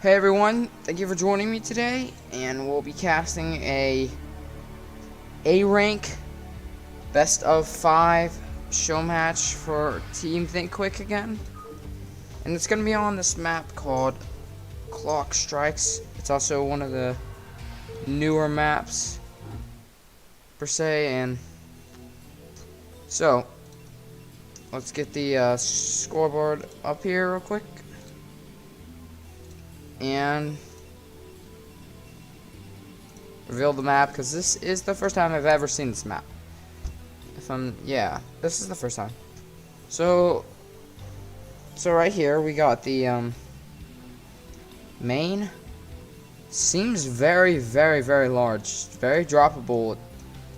Hey everyone, thank you for joining me today, and we'll be casting A rank best of 5 show match for Team Think Quick again. And it's gonna be on this map called Clock Strikes. It's also one of the newer maps per se, and so let's get the scoreboard up here real quick. And reveal the map, because this is the first time I've ever seen this map. Yeah, this is the first time. So right here we got the main. Seems very, very, very large. Very droppable.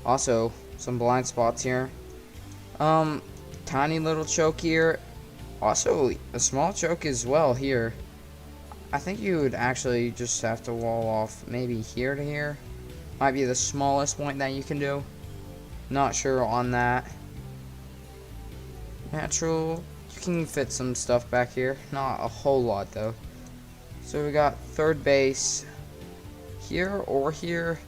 Also, some blind spots here. Tiny little choke here. Also, a small choke as well here. I think you would actually just have to wall off maybe here to here. Might be the smallest point that you can do. Not sure on that. Natural. You can fit some stuff back here. Not a whole lot though. So we got third base here or here.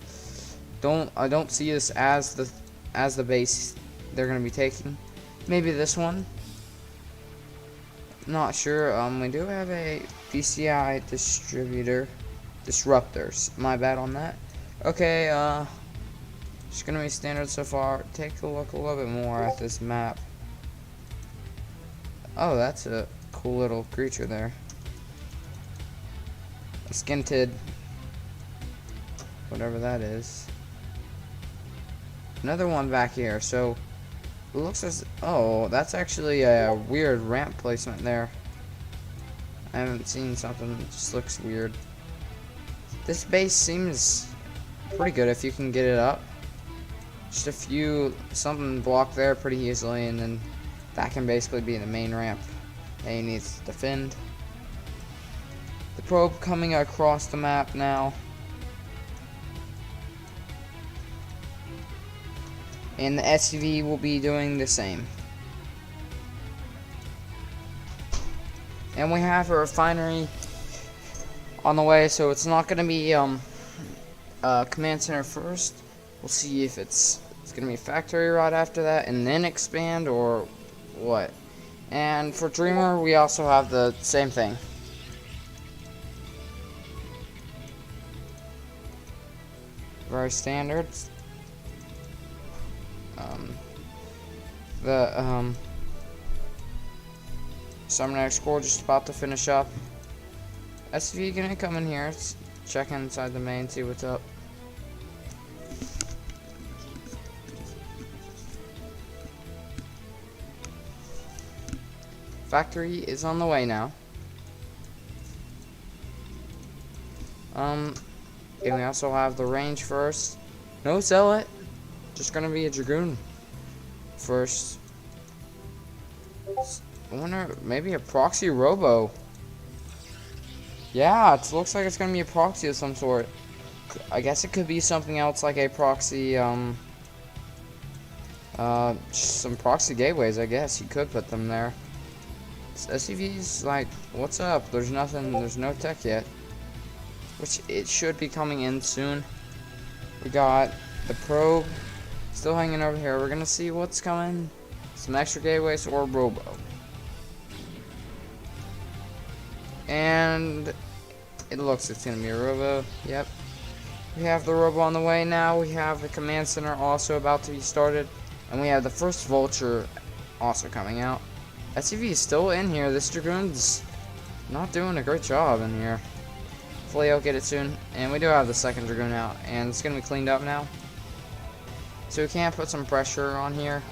I don't see this as the base they're gonna be taking. Maybe this one. Not sure. We do have a BCI disruptors. My bad on that. Okay, just gonna be standard so far. Take a look a little bit more at this map. Oh, that's a cool little creature there. A skinted, whatever that is. Another one back here. So it looks as that's actually a weird ramp placement there. I haven't seen something that just looks weird. This base seems pretty good if you can get it up. Just something blocked there pretty easily, and then that can basically be the main ramp that he needs to defend. The probe coming across the map now. And the SUV will be doing the same. And we have a refinery on the way, so it's not going to be command center first. We'll see if it's going to be factory right after that, and then expand, or what. And for Dreamer, we also have the same thing. Very standard. Summoner score just about to finish up. SV gonna come in here, check inside the main, see what's up. Factory is on the way now. And we also have the range first. No zealot, just gonna be a dragoon first. I wonder, maybe a proxy robo. Yeah, it looks like it's gonna be a proxy of some sort. I guess it could be something else like a proxy, some proxy gateways, I guess. You could put them there. SUV's like, what's up? There's no tech yet. Which it should be coming in soon. We got the probe still hanging over here. We're gonna see what's coming. Some extra gateways or robo. And it looks it's gonna be a robo. Yep. We have the robo on the way now. We have the command center also about to be started. And we have the first vulture also coming out. SUV is still in here. This dragoon's not doing a great job in here. Hopefully I'll get it soon. And we do have the second dragoon out. And it's gonna be cleaned up now. So we can put some pressure on here.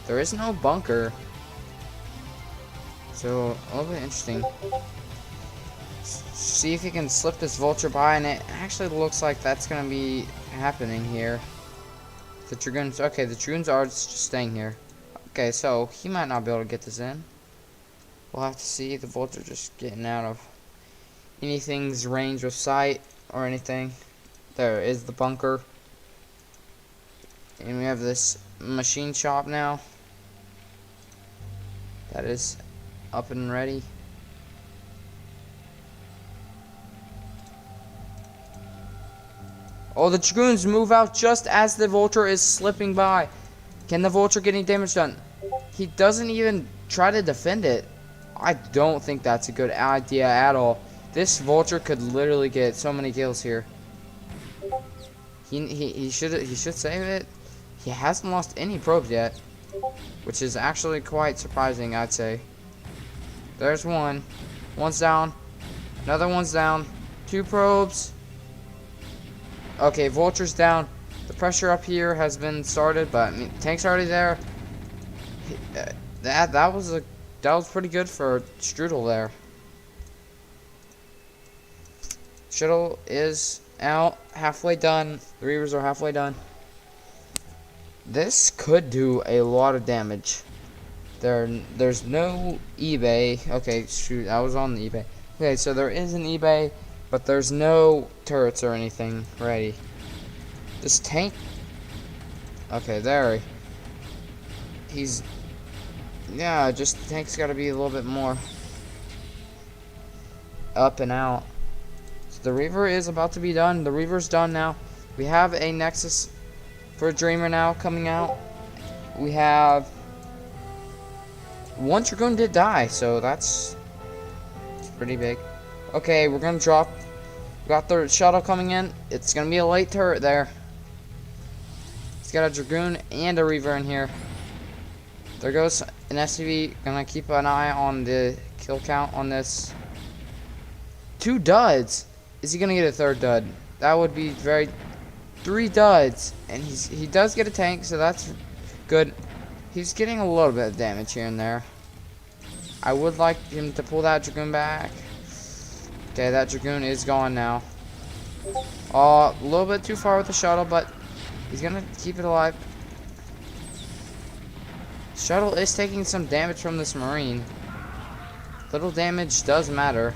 There is no bunker. So a little bit interesting. See if you can slip this vulture by, and it actually looks like that's gonna be happening here. The dragoons, okay, the dragoons are just staying here. Okay, so he might not be able to get this in. We'll have to see. The vulture just getting out of anything's range of sight or anything. There is the bunker. And we have this machine shop now. That is up and ready. Oh, the Dragoons move out just as the Vulture is slipping by. Can the Vulture get any damage done? He doesn't even try to defend it. I don't think that's a good idea at all. This Vulture could literally get so many kills here. He should save it. He hasn't lost any probes yet, which is actually quite surprising, I'd say. There's one. One's down. Another one's down. 2 probes. Okay, Vulture's down. The pressure up here has been started, but I mean, tank's already there. That was pretty good for Strudel there. Shuttle is out, halfway done. The Reavers are halfway done. This could do a lot of damage. There's no eBay. Okay, shoot, I was on the eBay. Okay, so there is an eBay, but there's no turrets or anything ready. This tank. Okay, there. He's. Yeah, just the tank's got to be a little bit more up and out. So the Reaver is about to be done. The Reaver's done now. We have a Nexus for a Dreamer now coming out. We have one Dragoon did die, so it's pretty big. Okay, we're gonna drop. We got the shuttle coming in. It's gonna be a late turret there. It's got a Dragoon and a Reaver in here. There goes an SCV. Gonna keep an eye on the kill count on this. 2 duds. Is he gonna get a 3rd dud? That would be very. 3 duds, and he does get a tank, so that's good. He's getting a little bit of damage here and there. I would like him to pull that Dragoon back. Okay, that Dragoon is gone now. A little bit too far with the shuttle, but he's gonna keep it alive. Shuttle is taking some damage from this Marine. Little damage does matter.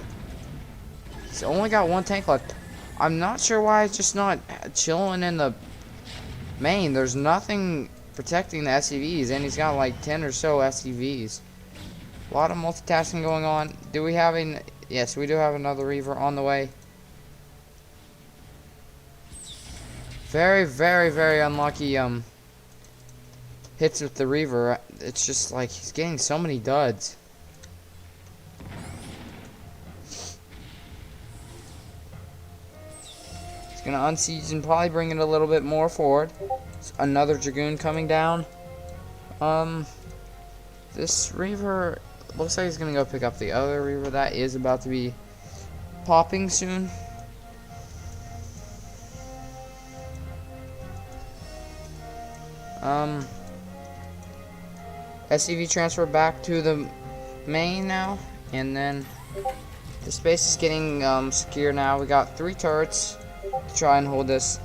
He's only got 1 tank left. I'm not sure why it's just not chilling in the main. There's nothing protecting the SCVs, and he's got like 10 or so SCVs. A lot of multitasking going on. Do we have a... Yes, we do have another Reaver on the way. Very, very, very unlucky hits with the Reaver. It's just like he's getting so many duds. Gonna unsiege and probably bring it a little bit more forward. Another Dragoon coming down. This Reaver looks like he's gonna go pick up the other Reaver that is about to be popping soon. SCV transfer back to the main now, and then the space is getting secure now. We got 3 turrets to try and hold this.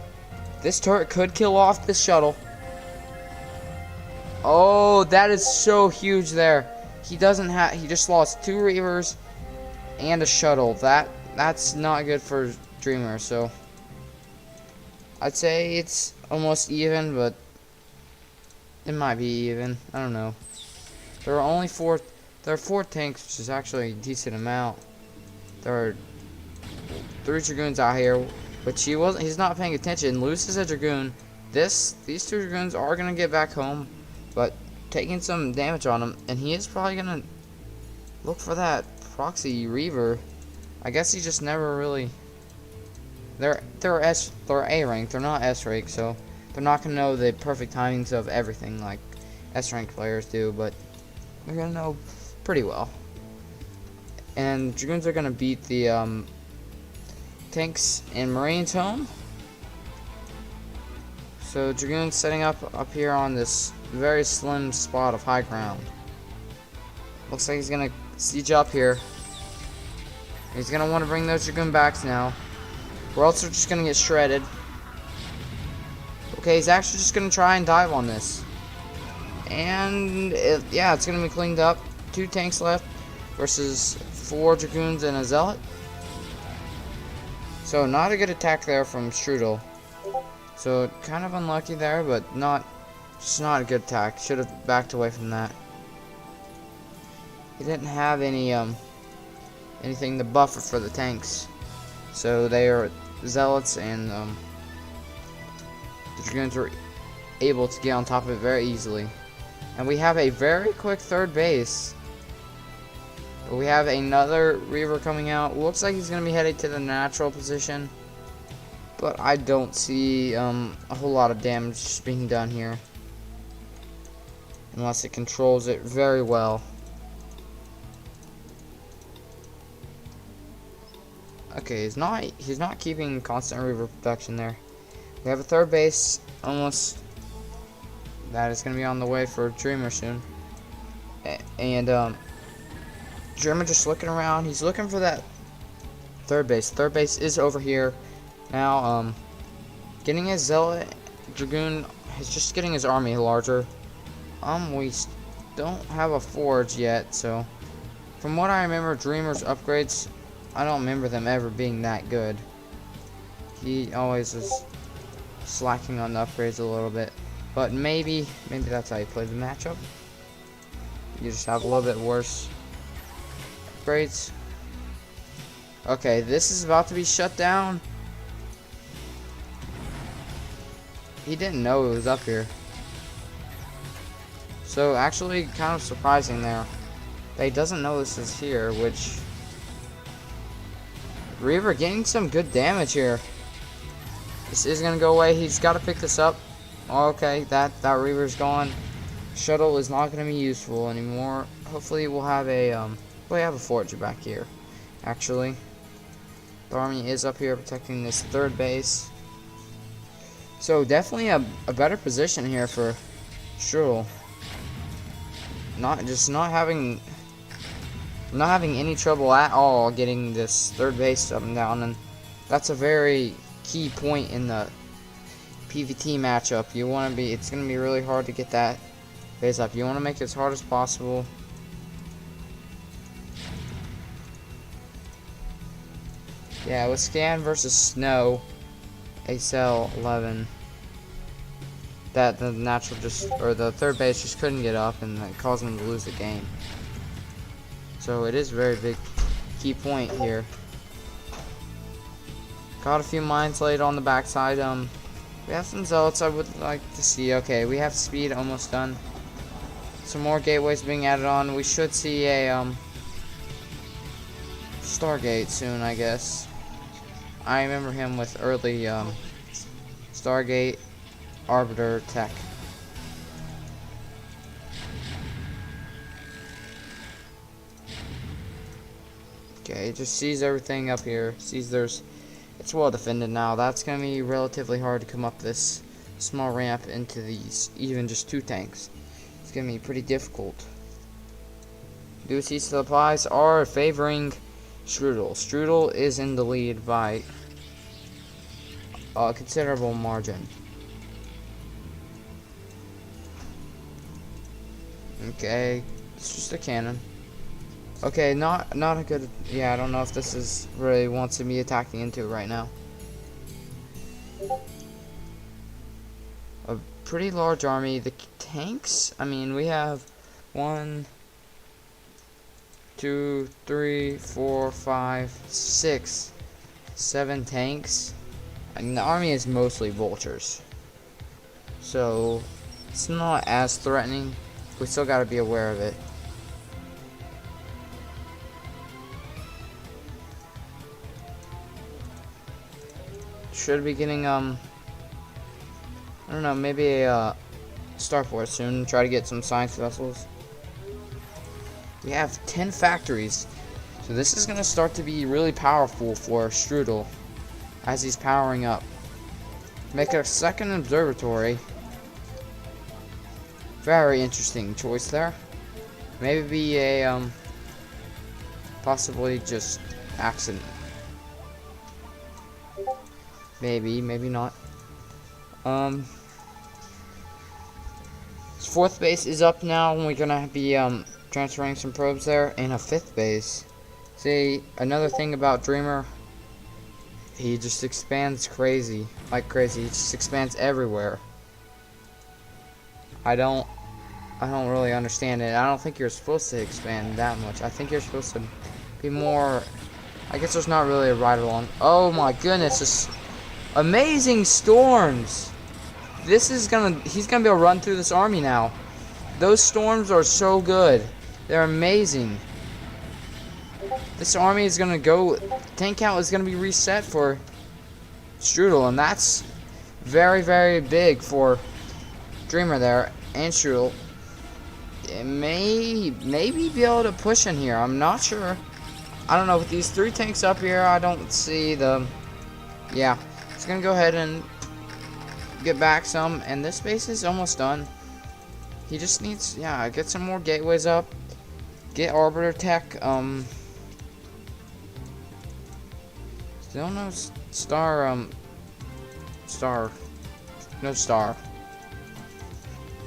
This turret could kill off this shuttle. Oh, that is so huge there. He just lost 2 Reavers and a shuttle. That's not good for Dreamer, so I'd say it's almost even, but it might be even. I don't know. There are only 4 tanks, which is actually a decent amount. There are 3 Dragoons out here. But he's not paying attention. Loses a Dragoon. These 2 Dragoons are gonna get back home, but taking some damage on him, and he is probably gonna look for that proxy Reaver. I guess he just never really. They're A rank. They're not S rank, so they're not gonna know the perfect timings of everything like S rank players do. But they're gonna know pretty well. And Dragoons are gonna beat the tanks and Marines home. So Dragoon's setting up here on this very slim spot of high ground. Looks like he's gonna siege up here. He's gonna want to bring those Dragoon backs now, or else they're just gonna get shredded. Okay, he's actually just gonna try and dive on this, and yeah, it's gonna be cleaned up. 2 tanks left versus 4 Dragoons and a Zealot. So not a good attack there from Strudel. So kind of unlucky there, but just not a good attack. Should have backed away from that. He didn't have anything to buffer for the tanks. So they are Zealots and The Dragoons were able to get on top of it very easily. And we have a very quick third base. We have another Reaver coming out. Looks like he's going to be headed to the natural position. But I don't see a whole lot of damage being done here. Unless it controls it very well. Okay, he's not keeping constant Reaver production there. We have a third base almost. That is going to be on the way for Dreamer soon. And Dreamer just looking around. He's looking for that third base. Third base is over here. Now, getting his Zealot Dragoon, he's just getting his army larger. We don't have a forge yet, so from what I remember, Dreamer's upgrades, I don't remember them ever being that good. He always is slacking on the upgrades a little bit, but maybe that's how you play the matchup. You just have a little bit worse upgrades. Okay, this is about to be shut down. He didn't know it was up here. So actually kind of surprising there that he doesn't know this is here, which Reaver getting some good damage here. This is gonna go away. He's got to pick this up. Okay, that Reaver's gone. Shuttle is not gonna be useful anymore. Hopefully we'll have a forger back here. Actually, the army is up here protecting this third base. So definitely a better position here for Strudel. Not having any trouble at all getting this third base up and down, and that's a very key point in the PvT matchup. It's gonna be really hard to get that base up. You want to make it as hard as possible. Yeah, with Scan versus Snow, ACL 11. That the the third base just couldn't get up, and that caused them to lose the game. So it is a very big key point here. Got a few mines laid on the backside. We have some zealots I would like to see. Okay, we have speed almost done. Some more gateways being added on. We should see a Stargate soon, I guess. I remember him with early Stargate Arbiter tech. Okay, it just sees everything up here. Sees it's well defended now. That's gonna be relatively hard to come up this small ramp into these, even just 2 tanks. It's gonna be pretty difficult. Do see supplies are favoring Strudel. Strudel is in the lead by a considerable margin. Okay, it's just a cannon. Okay, not a good. Yeah, I don't know if this is really wants to be attacking into right now. A pretty large army. The tanks. I mean, we have 1, 2, 3, 4, 5, 6, 7 tanks. I mean, the army is mostly vultures, so it's not as threatening. We still got to be aware of it. Should be getting I don't know, maybe a starport soon. Try to get some science vessels. We have 10 factories, so this is gonna start to be really powerful for Strudel as he's powering up. Make a second observatory. Very interesting choice there. Maybe be a possibly just accident. Maybe not. Fourth base is up now, and we're gonna be transferring some probes there, and a 5th base. See, another thing about Dreamer, he just expands like crazy. He just expands everywhere. I don't really understand it. I don't think you're supposed to expand that much. I think you're supposed to be more. I guess there's not really a ride along. Oh my goodness, this amazing storms. he's gonna be able to run through this army now. Those storms are so good. They're amazing. This army is gonna go, tank count is gonna be reset for Strudel, and that's very, very big for Dreamer there, and Strudel. It maybe be able to push in here. I'm not sure. I don't know. With these 3 tanks up here, I don't see the. Yeah, it's gonna go ahead and get back some, and this base is almost done. He just needs, yeah, get some more gateways up, get Arbiter tech. Still no star. No star.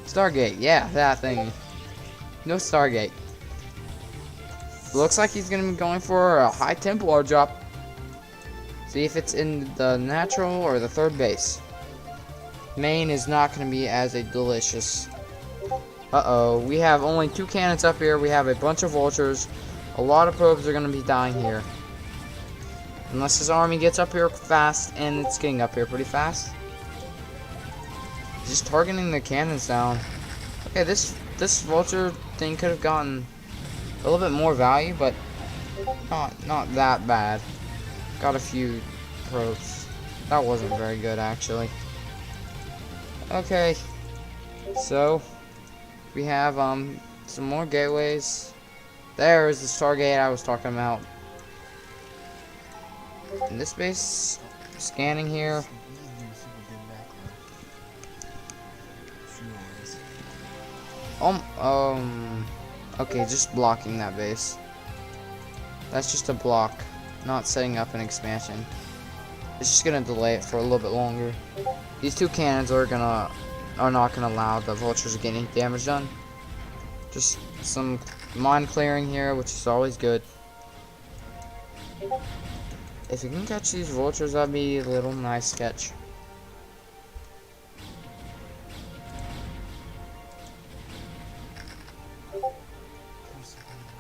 Stargate, yeah, that thing. No Stargate. Looks like he's gonna be going for a high Templar drop. See if it's in the natural or the 3rd base. Main is not gonna be as a delicious. Uh-oh, we have only 2 cannons up here. We have a bunch of vultures. A lot of probes are gonna be dying here. Unless his army gets up here fast, and it's getting up here pretty fast. Just targeting the cannons down. Okay, this vulture thing could have gotten a little bit more value, but not that bad. Got a few probes. That wasn't very good, actually. Okay, so we have some more gateways. There is the Stargate I was talking about. In this base, scanning here. Okay, just blocking that base. That's just a block, not setting up an expansion. It's just gonna delay it for a little bit longer. These 2 cannons are not gonna allow the vultures to get any damage done. Just some mine clearing here, which is always good. If you can catch these vultures, that'd be a little nice catch.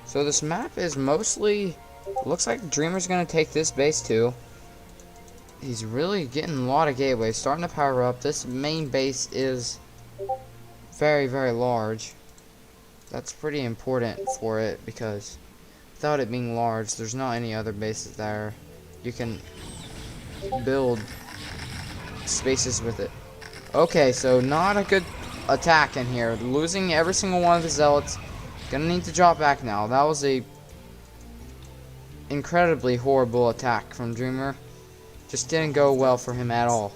So this map is mostly, looks like Dreamer's gonna take this base too. He's really getting a lot of gateways, starting to power up. This main base is very, very large. That's pretty important for it, because without it being large, there's not any other bases there. You can build spaces with it. Okay, so not a good attack in here. Losing every single one of the zealots. Gonna need to drop back now. That was a incredibly horrible attack from Dreamer. Just didn't go well for him at all.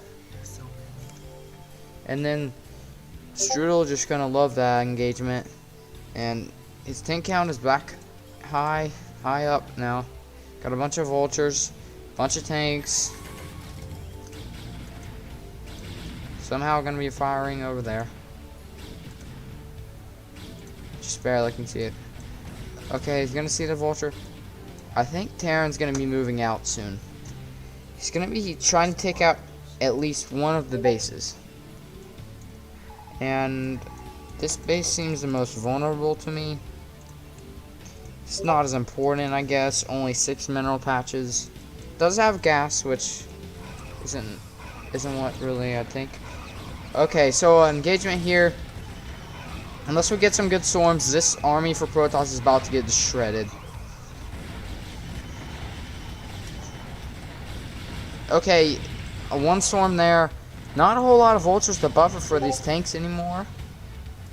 And then Strudel just gonna love that engagement. And his tank count is back high up now. Got a bunch of vultures, bunch of tanks. Somehow gonna be firing over there. Just barely can see it. Okay, he's gonna see the vulture. I think Terran's gonna be moving out soon. He's gonna be trying to take out at least one of the bases. And this base seems the most vulnerable to me. It's not as important, I guess. Only 6 mineral patches. Does have gas, which isn't what really I think. Okay, so engagement here. Unless we get some good storms, this army for Protoss is about to get shredded. Okay, one storm there. Not a whole lot of vultures to buffer for these tanks anymore.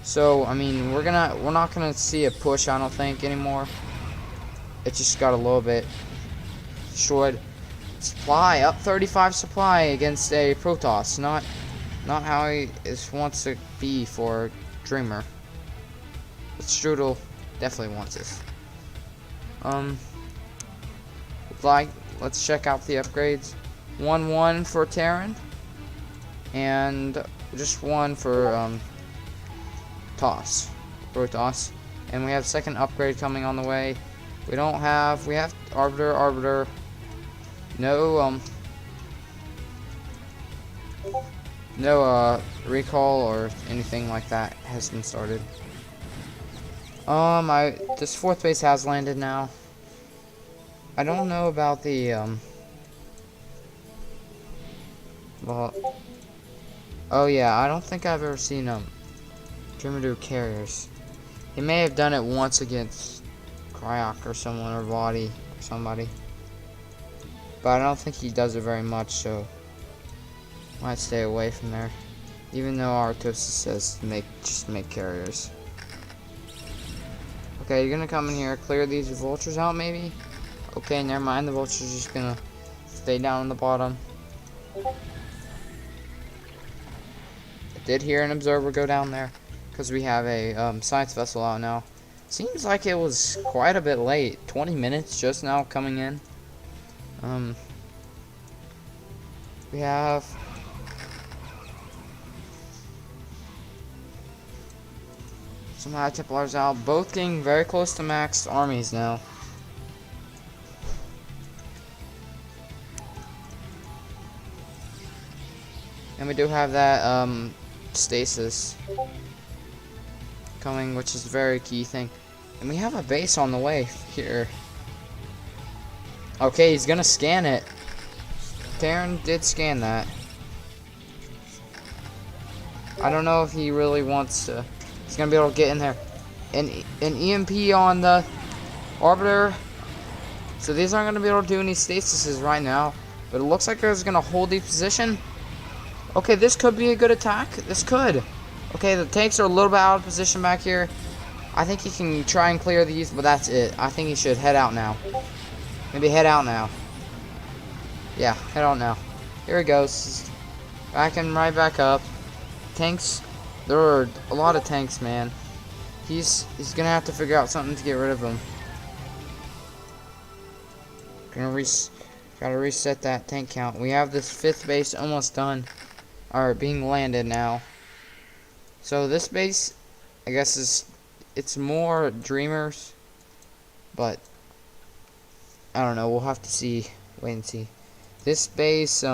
So I mean, we're not gonna see a push, I don't think, anymore. It just got a little bit short. Supply up 35 supply against a Protoss. Not how he wants to be for Dreamer. But Strudel definitely wants this. Let's check out the upgrades. 1-1 for Terran, and just 1 for Protoss. And we have second upgrade coming on the way. We have Arbiter. No recall or anything like that has been started. This 4th base has landed now. I don't know about the Oh yeah, I don't think I've ever seen Dreamer do carriers. He may have done it once against Cryok or someone, or Body or somebody. But I don't think he does it very much, so might stay away from there. Even though Arctos says just make carriers. Okay, you're gonna come in here, clear these vultures out maybe? Okay, never mind, the vultures are just gonna stay down on the bottom. I did hear an observer go down there, because we have a science vessel out now. Seems like it was quite a bit late, 20 minutes just now coming in. We have some High Templars out, both getting very close to max armies now. And we do have that stasis coming, which is a very key thing. And we have a base on the way here. Okay, he's gonna scan it. Terran did scan that. I don't know if he really wants to. He's gonna be able to get in there. An EMP on the Arbiter. So these aren't gonna be able to do any stasises right now. But it looks like they're gonna hold the position. Okay, this could be a good attack. This could. Okay, the tanks are a little bit out of position back here. I think he can try and clear these, but that's it. I think he should head out now. Maybe head out now. Yeah, head out now. Here he goes. Backing right back up. Tanks. There are a lot of tanks, man. He's gonna have to figure out something to get rid of them. Gotta reset that tank count. We have this 5th base almost done. Or being landed now. So this base, I guess it's more dreamers, but I don't know. We'll have to see. Wait and see. This base,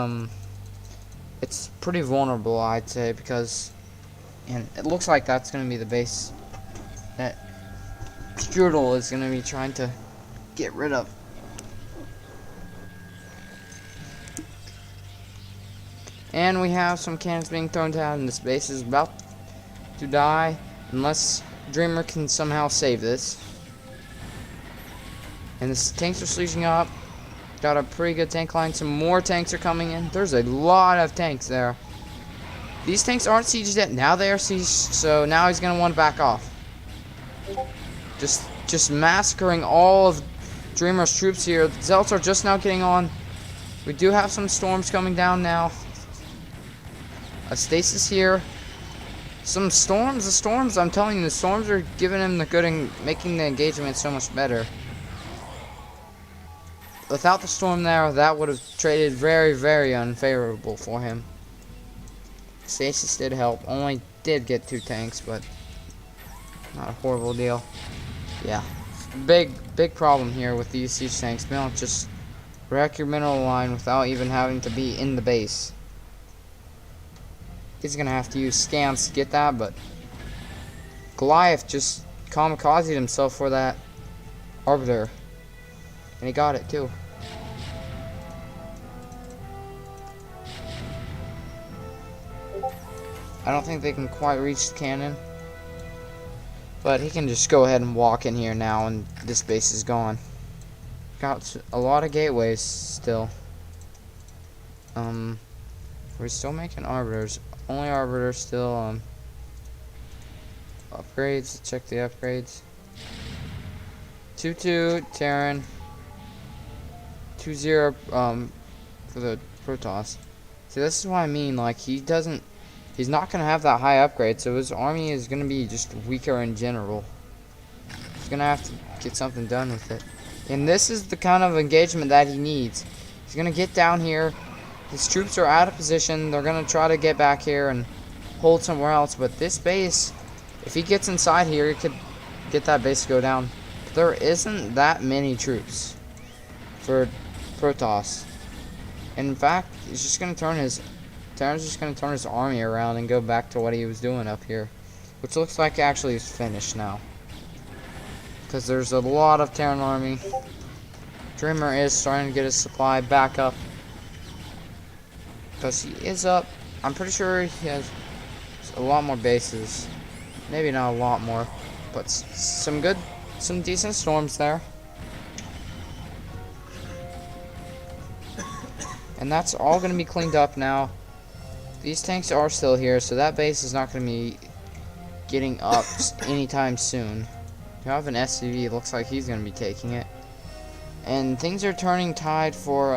it's pretty vulnerable, I'd say, because, and it looks like that's gonna be the base that Strudel is gonna be trying to get rid of. And we have some cannons being thrown down, and this base is about to die unless Dreamer can somehow save this. And the tanks are sleeving up. Got a pretty good tank line. Some more tanks are coming in. There's a lot of tanks there. These tanks aren't sieged yet. Now they are sieged, so now he's gonna want to back off. Just massacring all of Dreamer's troops here. The Zealots are just now getting on. We do have some storms coming down now. A stasis here. Some storms. The storms, I'm telling you, the storms are giving him the good and making the engagement so much better. Without the storm there, that would have traded very, very unfavorable for him. Stasis did help. Only did get 2 tanks, but not a horrible deal. Yeah. Big problem here with these siege tanks. They don't just wreck your mineral line without even having to be in the base. He's gonna have to use scans to get that, but Goliath just kamikazed himself for that Arbiter. And he got it too. I don't think they can quite reach the cannon. But he can just go ahead and walk in here now, and this base is gone. Got a lot of gateways still. We're still making Arbiters. Only Arbiters still, upgrades. Check the upgrades. 2-2 Terran. 2-0 for the Protoss. See, this is what I mean. Like, he's not gonna have that high upgrade, so his army is gonna be just weaker in general. He's gonna have to get something done with it. And this is the kind of engagement that he needs. He's gonna get down here. His troops are out of position. They're gonna try to get back here and hold somewhere else. But this base, if he gets inside here, he could get that base to go down. But there isn't that many troops for Protoss. And in fact, he's just gonna turn his Terran's just gonna turn his army around and go back to what he was doing up here, which looks like actually is finished now. Because there's a lot of Terran army. Dreamer is starting to get his supply back up. Because he is up I'm pretty sure he has a lot more bases. Maybe not a lot more, but some decent storms there. And that's all going to be cleaned up now. These tanks are still here, so that base is not going to be getting up anytime soon. You have an SCV, it looks like he's going to be taking it. And things are turning tide for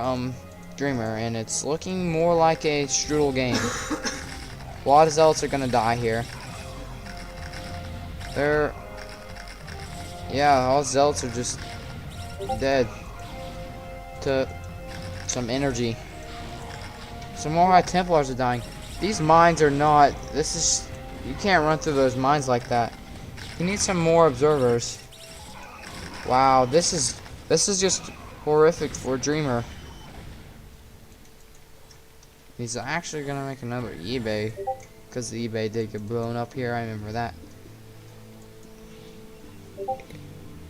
Dreamer, and it's looking more like a Strudel game. A lot of Zealots are going to die here. Yeah, all Zealots are just dead to some energy. Some more High Templars are dying. These mines are not, you can't run through those mines like that. You need some more observers. Wow, this is just horrific for Dreamer. He's actually gonna make another eBay, because the eBay did get blown up here, I remember that.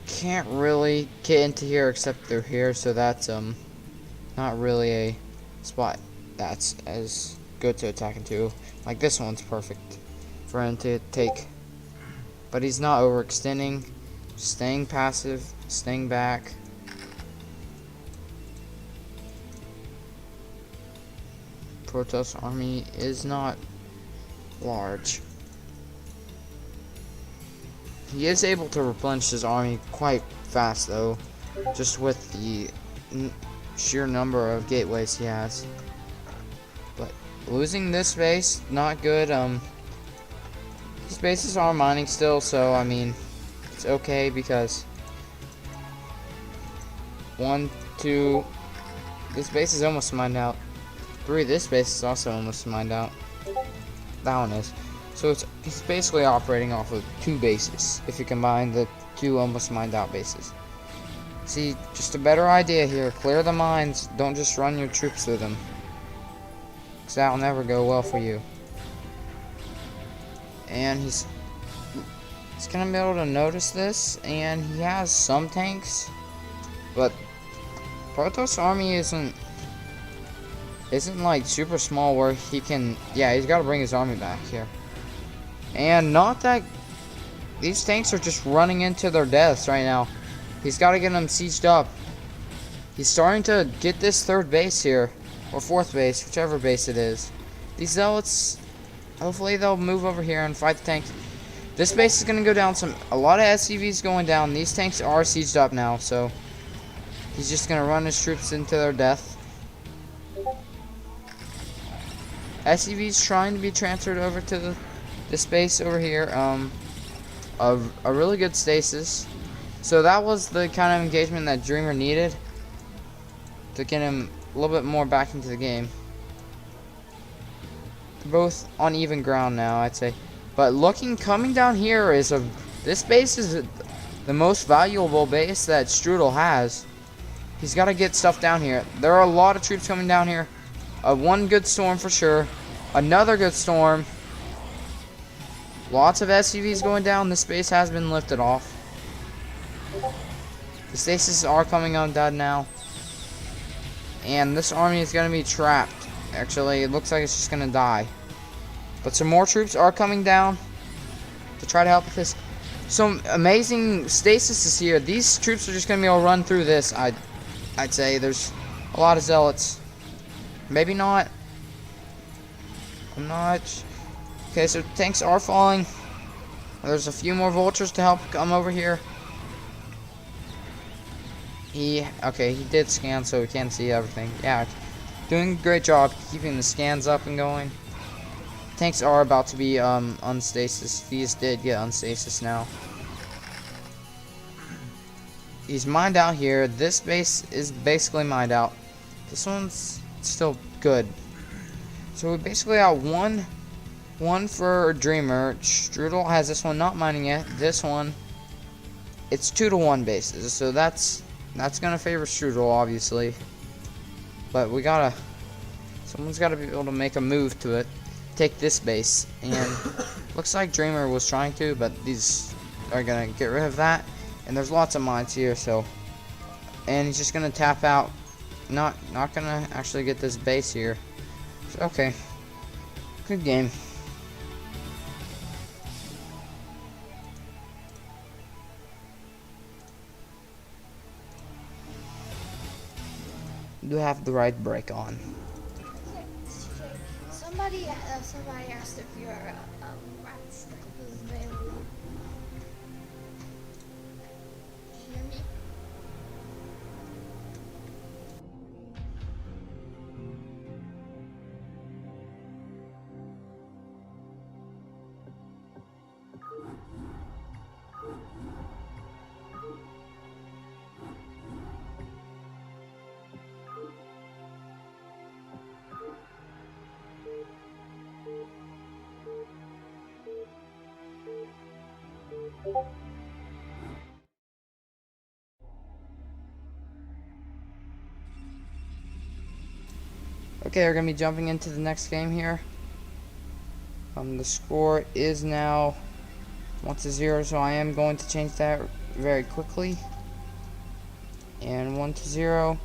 Can't really get into here except they're here, so that's not really a spot that's as good to attack into. Like this one's perfect for him to take. But he's not overextending, staying passive, staying back. Protoss army is not large. He is able to replenish his army quite fast though, just with the sheer number of gateways he has. But losing this base, not good. These bases are mining still, so I mean, it's okay because 1, 2, this base is almost mined out. 3, this base is also almost mined out. That one is. So he's basically operating off of 2 bases if you combine the 2 almost mined out bases. See, just a better idea here. Clear the mines. Don't just run your troops through them, because that will never go well for you. And he's gonna be able to notice this, and he has some tanks, but Protoss army isn't like super small where he can. Yeah, he's got to bring his army back here. And not that these tanks are just running into their deaths right now. He's got to get them sieged up. He's starting to get this 3rd base here, or 4th base, whichever base it is. These Zealots, hopefully they'll move over here and fight the tanks. This base is going to go down. A lot of SCVs going down. These tanks are sieged up now, so he's just going to run his troops into their death. SCVs trying to be transferred over to this base over here. A really good stasis. So that was the kind of engagement that Dreamer needed to get him a little bit more back into the game. They're both on even ground now, I'd say. But coming down here is this base is the most valuable base that Strudel has. He's got to get stuff down here. There are a lot of troops coming down here. One good storm for sure. Another good storm. Lots of SCVs going down. This base has been lifted off. The stasis are coming undone now. And this army is going to be trapped. Actually, it looks like it's just going to die. But some more troops are coming down to try to help with this. Some amazing stasis is here. These troops are just going to be able to run through this. I'd say there's a lot of Zealots. Maybe not. I'm not. Okay, so tanks are falling. There's a few more vultures to help come over here. Okay, he did scan, so he can see everything. Yeah, doing a great job keeping the scans up and going. Tanks are about to be unstasis. These did get unstasis now. He's mined out here. This base is basically mined out. This one's still good. So we basically got one for Dreamer. Strudel has this one not mining yet. This one, it's 2-to-1 bases. So that's gonna favor Strudel, obviously. But someone's gotta be able to make a move to it. Take this base, and looks like Dreamer was trying to, but these are gonna get rid of that. And there's lots of mines here, so, and he's just gonna tap out. Not gonna actually get this base here. So, okay, Good game. You have the right brake on. Somebody asked if your rat stick was available. Can you hear me? Okay, we're gonna be jumping into the next game here. The score is now 1-0, so I am going to change that very quickly. And 1-0.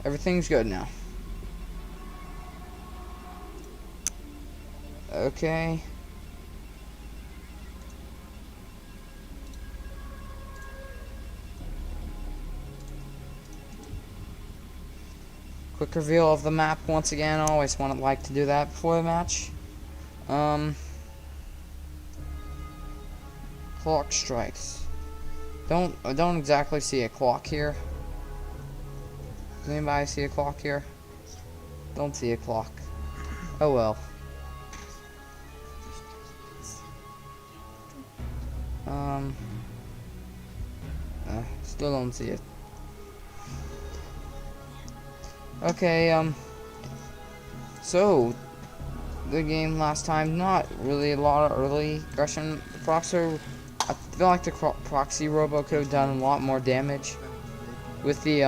Everything's good now. Okay. Quick reveal of the map once again. I always like to do that before the match. Clock strikes. I don't exactly see a clock here. Does anybody see a clock here? Don't see a clock. Oh well. Still don't see it. Okay, so the game last time, not really a lot of early aggression. The proxy, I feel like the proxy robo could have done a lot more damage with the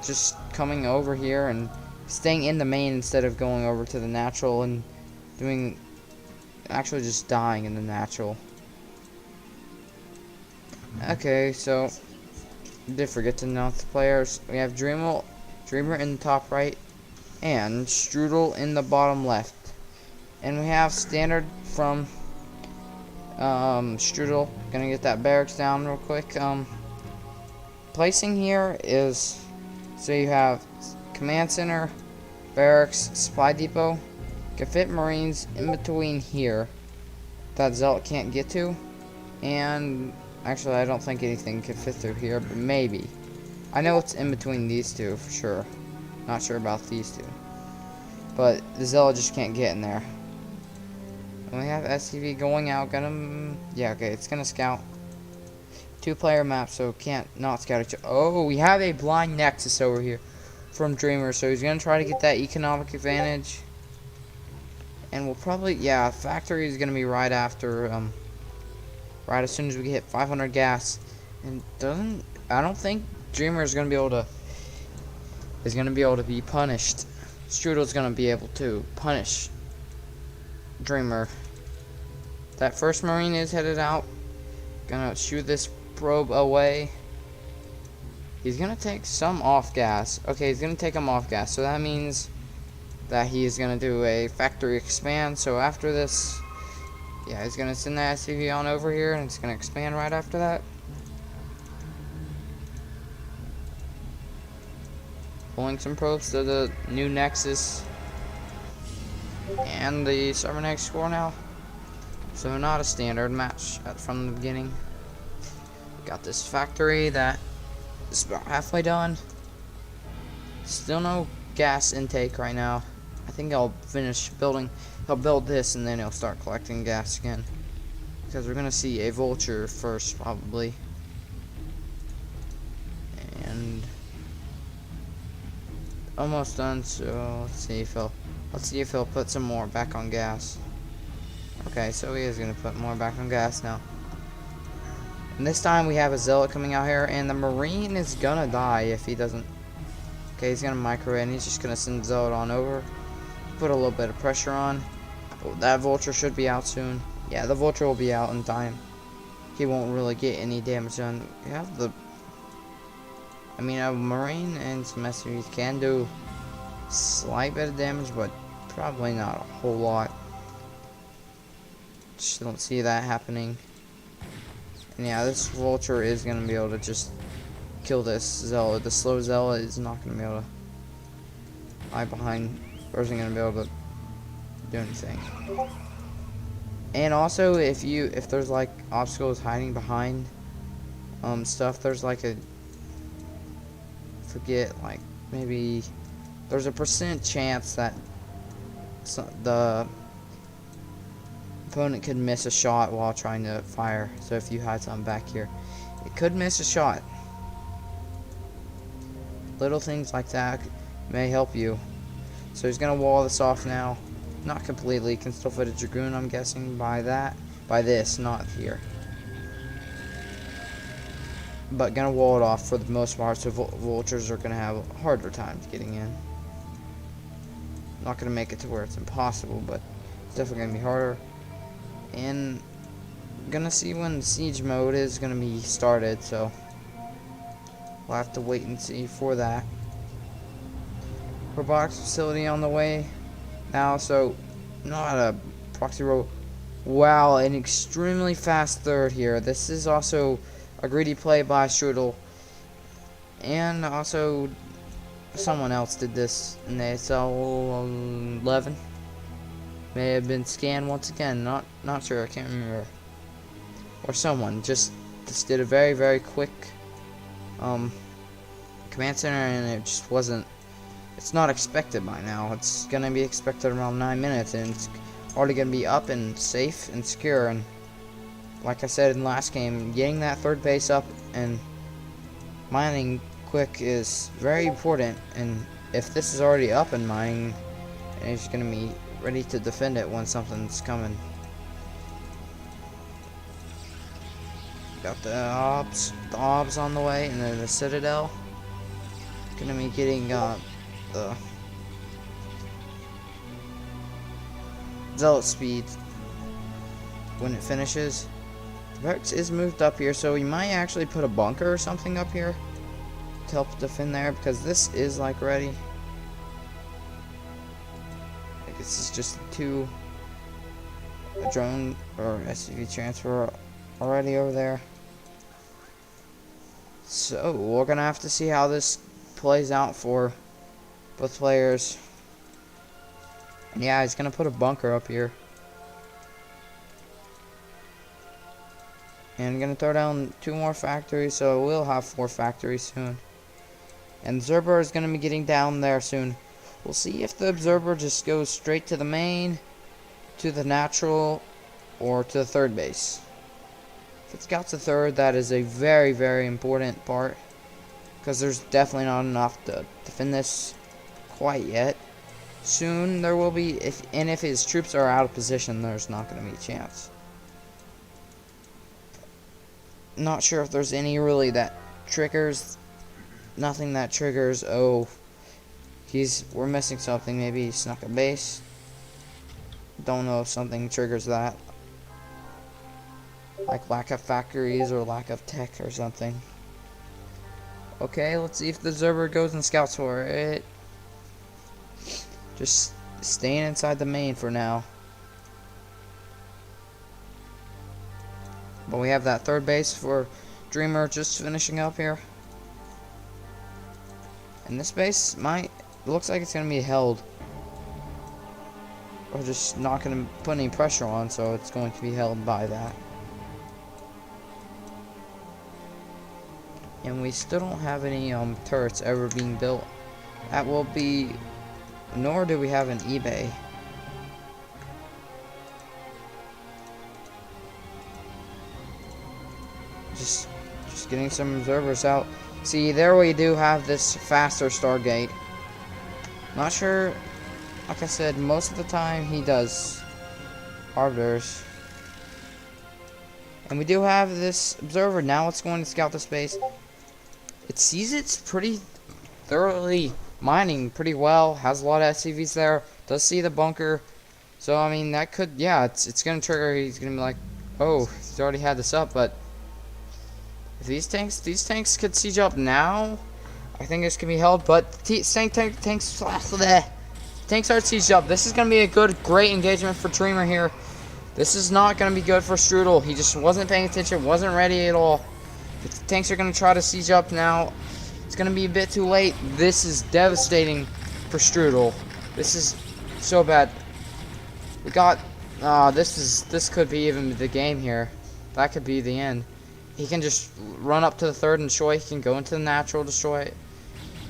just coming over here and staying in the main instead of going over to the natural and actually just dying in the natural. Okay, so did forget to announce the players. We have Dreamer in the top right and Strudel in the bottom left. And we have standard from Strudel. Gonna get that barracks down real quick. Placing here is, so you have command center, barracks, supply depot. Can fit marines in between here that zealot can't get to. And actually I don't think anything could fit through here, but maybe. I know it's in between these two for sure. Not sure about these two. But the zealot just can't get in there. And we have SCV going out, yeah, okay, it's gonna scout. 2-player map, so can't not scout each other. Oh, we have a blind nexus over here from Dreamer, so he's gonna try to get that economic advantage. And we'll probably, yeah, factory is gonna be right after, right as soon as we hit 500 gas. And I don't think Dreamer is gonna be able to be punished. Strudel's gonna be able to punish Dreamer. That first marine is headed out. Gonna shoot this probe away. He's gonna take some off gas. Okay, he's gonna take him off gas. So that means that he is gonna do a factory expand. So after this, yeah, he's gonna send that SCV on over here and it's gonna expand right after that. Pulling some probes to the new nexus. And the cybernetic score now. So not a standard match from the beginning. Got this factory that is about halfway done. Still no gas intake right now. I think I'll finish building. He'll build this and then he'll start collecting gas again. Because we're gonna see a vulture first probably. And almost done, so let's see if he'll put some more back on gas. Okay, so he is gonna put more back on gas now. And this time we have a zealot coming out here, and the marine is gonna die if he doesn't. Okay, he's gonna micro it, and he's just gonna send zealot on over, put a little bit of pressure on. Oh, that vulture should be out soon. Yeah, the vulture will be out in time. He won't really get any damage done. We have a marine and some SCVs can do slight bit of damage, but Probably not a whole lot. Just don't see that happening. And yeah, this vulture is gonna be able to just kill this Zella. The slow Zella is not gonna be able to hide behind, or isn't gonna be able to do anything. And also, if there's like obstacles hiding behind stuff, there's like a, forget, like maybe there's a % chance that the opponent could miss a shot while trying to fire. So if you hide something back here, it could miss a shot. Little things like that may help you. So he's gonna wall this off now. Not completely, can still fit a Dragoon, I'm guessing, by this, not here. But gonna wall it off for the most part, so vultures are gonna have a harder time getting in. Not gonna make it to where it's impossible, but it's definitely gonna be harder. And gonna see when siege mode is gonna be started, so we'll have to wait and see for that. Robotics facility on the way now, so not a proxy roll. Wow, an extremely fast third here. This is also a greedy play by Strudel, and also someone else did this in the ASL 11. May have been scanned once again. Not sure. I can't remember. Or someone just did a very quick command center, and it just wasn't. It's not expected by now. It's gonna be expected around 9 minutes, and it's already gonna be up and safe and secure. And like I said in the last game, getting that third base up and mining quick is very important. And if this is already up and mining, and he's gonna be ready to defend it when something's coming. Got the obs on the way, and then the Citadel. Gonna be getting the Zealot speed when it finishes. The barracks is moved up here, so we might actually put a bunker or something up here to help defend there, because this is like ready. I guess it's just a drone or SUV transfer already over there. So we're gonna have to see how this plays out for both players. And yeah, he's gonna put a bunker up here. And gonna throw down 2 more factories, so we'll have 4 factories soon. And Zerber is gonna be getting down there soon. We'll see if the Observer just goes straight to the main, to the natural, or to the third base. If it scouts the third, that is a very important part, because there's definitely not enough to defend this quite yet. Soon there will be, if his troops are out of position, there's not going to be a chance. Not sure if there's any really that triggers. Nothing that triggers. Oh, we're missing something. Maybe he snuck a base. Don't know if something triggers that, like lack of factories or lack of tech or something. Okay, let's see if the Zerber goes and scouts for it. Just staying inside the main for now. But we have that third base for Dreamer just finishing up here. And this base looks like it's going to be held. We're just not going to put any pressure on, so it's going to be held by that. And we still don't have any turrets ever being built. That will be, nor do we have an eBay. Just getting some observers out. See, there we do have this faster Stargate. Not sure, like I said, most of the time he does arbiters. And we do have this observer. Now it's going to scout the space. It sees it's pretty thoroughly mining pretty well. Has a lot of SCVs there. Does see the bunker. So, I mean, that could, yeah, it's going to trigger. He's going to be like, oh, he's already had this up. But if these tanks could siege up now, I think this can be held. But tanks tanks are sieged up. This is going to be a great engagement for Dreamer here. This is not going to be good for Strudel. He just wasn't paying attention, wasn't ready at all. The tanks are going to try to siege up now. It's going to be a bit too late. This is devastating for Strudel. This is so bad. We got... this could be even the game here. That could be the end. He can just run up to the third and destroy. He can go into the natural, destroy it.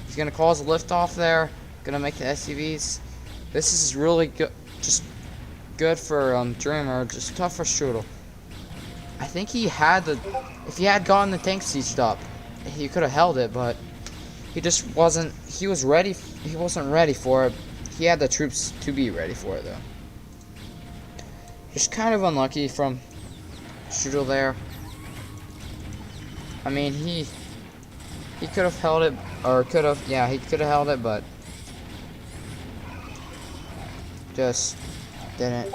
He's going to cause a liftoff there. Going to make the SCVs. This is really good. Just good for Dreamer. Just tough for Strudel. I think he had the... If he had gotten the tank sieged up, he could have held it, but he just wasn't... He was ready. He wasn't ready for it. He had the troops to be ready for it, though. Just kind of unlucky from Strudel there. I mean, he could have held it, or could have... Yeah, he could have held it, but just didn't.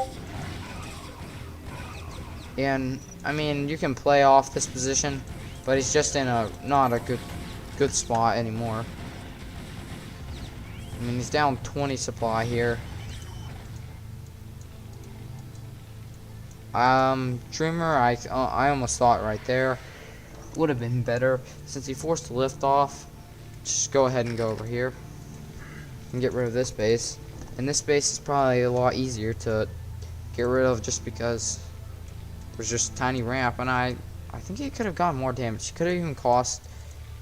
And I mean, you can play off this position, but he's just in a not a good spot anymore. I mean, he's down 20 supply here. Dreamer, I almost thought right there would have been better since he forced the lift off. Just go ahead and go over here and get rid of this base. And this base is probably a lot easier to get rid of just because there's just a tiny ramp, and I think he could have gotten more damage. He could have even cost...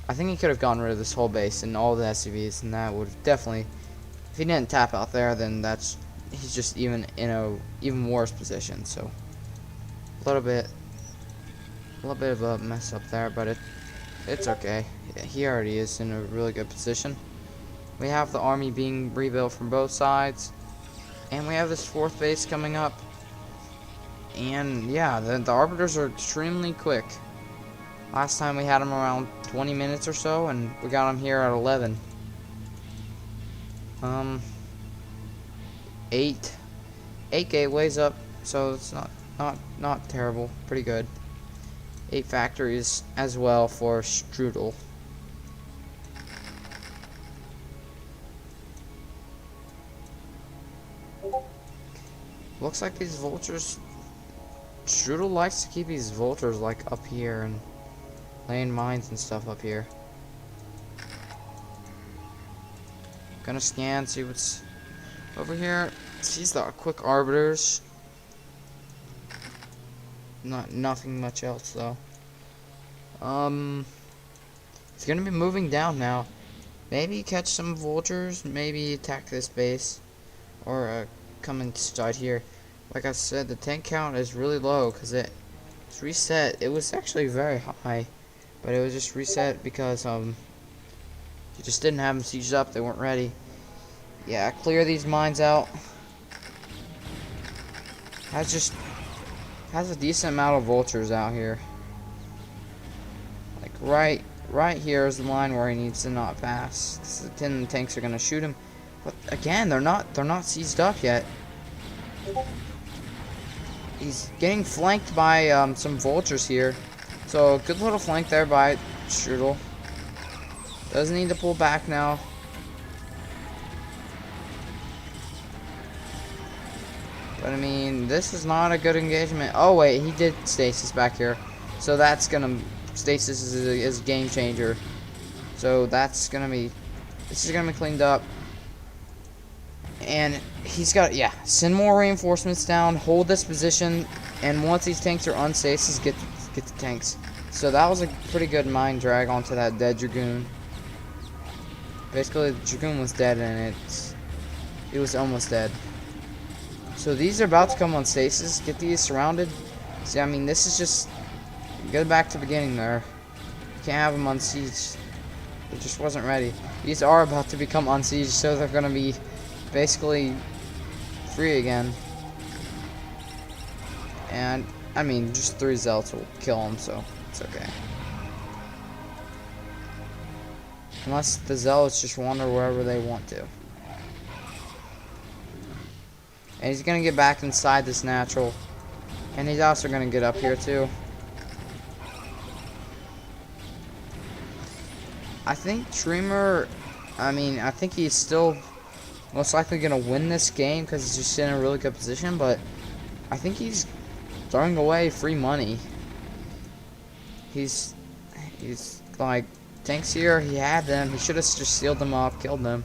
I think he could have gotten rid of this whole base and all the SCVs, and that would have definitely... If he didn't tap out there, then that's... He's just even in a even worse position, so... A little bit of a mess up there, but it's okay. He already is in a really good position. We have the army being rebuilt from both sides, and we have this fourth base coming up. And yeah, the arbiters are extremely quick. Last time we had them around 20 minutes or so, and we got them here at 11. 8 gateways up, so it's not terrible, pretty good. 8 factories as well for Strudel. Looks like these vultures... Strudel likes to keep these vultures like up here and laying mines and stuff up here. Gonna scan, see what's over here. Sees the quick arbiters. Nothing much else though. He's gonna be moving down now. Maybe catch some vultures. Maybe attack this base, or come inside here. Like I said, the tank count is really low because it's reset. It was actually very high, but it was just reset because you just didn't have them sieged up. They weren't ready. Yeah, clear these mines out. Has a decent amount of vultures out here. Like right here is the line where he needs to not pass. The tanks are gonna shoot him, but again, they're not seized up yet. He's getting flanked by some vultures here, so good little flank there by Strudel. Doesn't need to pull back now. But I mean, this is not a good engagement. Oh wait, he did stasis back here, so that's gonna... Stasis is a game changer. So that's gonna be... This is gonna be cleaned up. And he's got... Yeah, send more reinforcements down, hold this position, and once these tanks are unstasis, get the tanks. So that was a pretty good mine drag onto that dead Dragoon. Basically, the Dragoon was dead, and it was almost dead. So these are about to come on stasis. Get these surrounded. See, I mean, this is just... Go back to the beginning there. You can't have them on siege. It just wasn't ready. These are about to become on siege, so they're going to be basically free again. And, I mean, just 3 zealots will kill them, so it's okay. Unless the zealots just wander wherever they want to. And he's going to get back inside this natural. And he's also going to get up here too. I think Dreamer, I mean, I think he's still most likely gonna win this game because he's just in a really good position. But I think he's throwing away free money. He's like tanks here. He had them. He should have just sealed them off, killed them,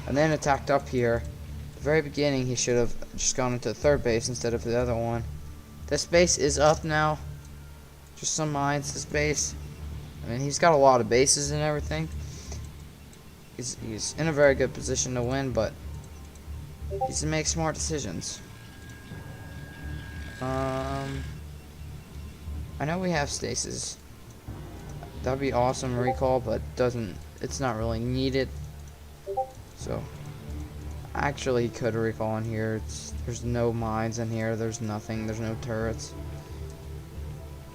and then attacked up here. At the very beginning, he should have just gone into third base instead of the other one. This base is up now. Just some mines. This base. I mean, he's got a lot of bases and everything. He's in a very good position to win, but he needs to make smart decisions. I know we have stasis. That'd be awesome recall, but it's not really needed. So actually he could recall in here. There's no mines in here, there's nothing, there's no turrets.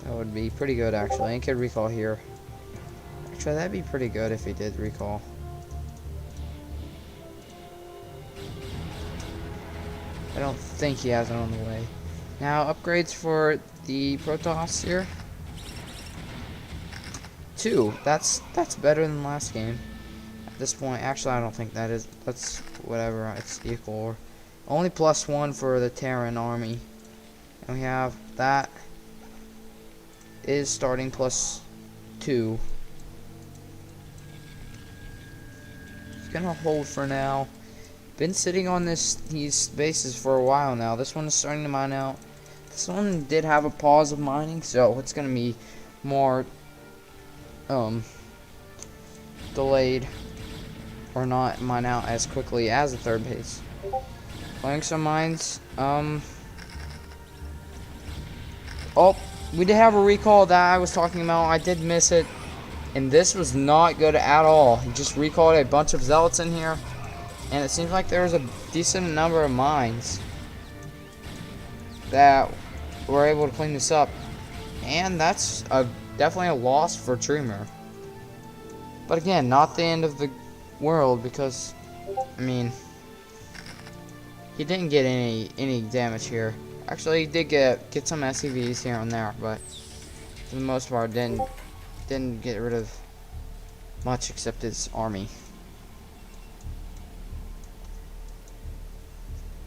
That would be pretty good actually. He could recall here. Actually that'd be pretty good if he did recall. I don't think he has it on the way. Now upgrades for the Protoss here. 2. That's better than last game. At this point, actually I don't think that is. That's whatever. It's equal. Only +1 for the Terran army. And we have that is starting +2. It's gonna hold for now. Been sitting on these bases for a while now. This one is starting to mine out. This one did have a pause of mining, so it's gonna be more delayed or not mine out as quickly as the third base. Playing some mines. Oh, we did have a recall that I was talking about. I did miss it, and this was not good at all. He just recalled a bunch of zealots in here, and it seems like there was a decent number of mines that were able to clean this up, and that's definitely a loss for Dreamer. But again, not the end of the world because, I mean, he didn't get any damage here. Actually, he did get some SCVs here and there, but for the most part, didn't get rid of much except his army.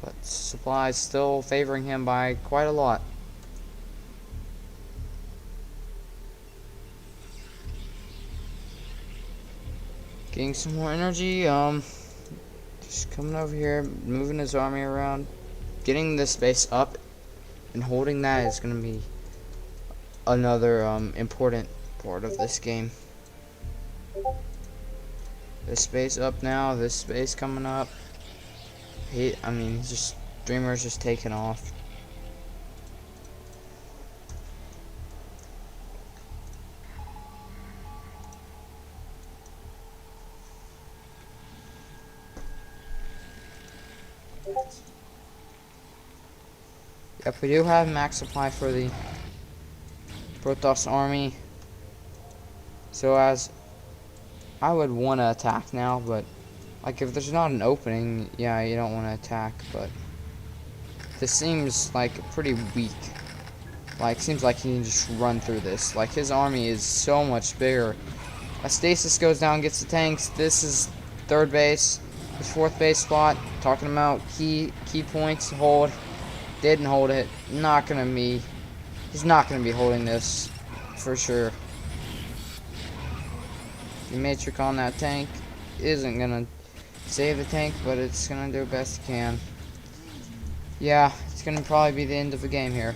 But supplies still favoring him by quite a lot. Getting some more energy, just coming over here, moving his army around, getting this base up, and holding that is going to be another important part of this game. This base up now, this base coming up. I mean, Dreamer's just taking off. Yep, we do have max supply for the Protoss army. So as I would want to attack now, but like if there's not an opening, yeah, you don't want to attack, but this seems like pretty weak. Like, seems like he can just run through this. Like, his army is so much bigger. A stasis goes down, gets the tanks. This is third base. His fourth base spot. Talking about key points to hold. Didn't hold it. Not gonna be. He's not gonna be holding this for sure. The matrix on that tank isn't gonna save the tank, but it's gonna do the best it can. Yeah, it's gonna probably be the end of the game here.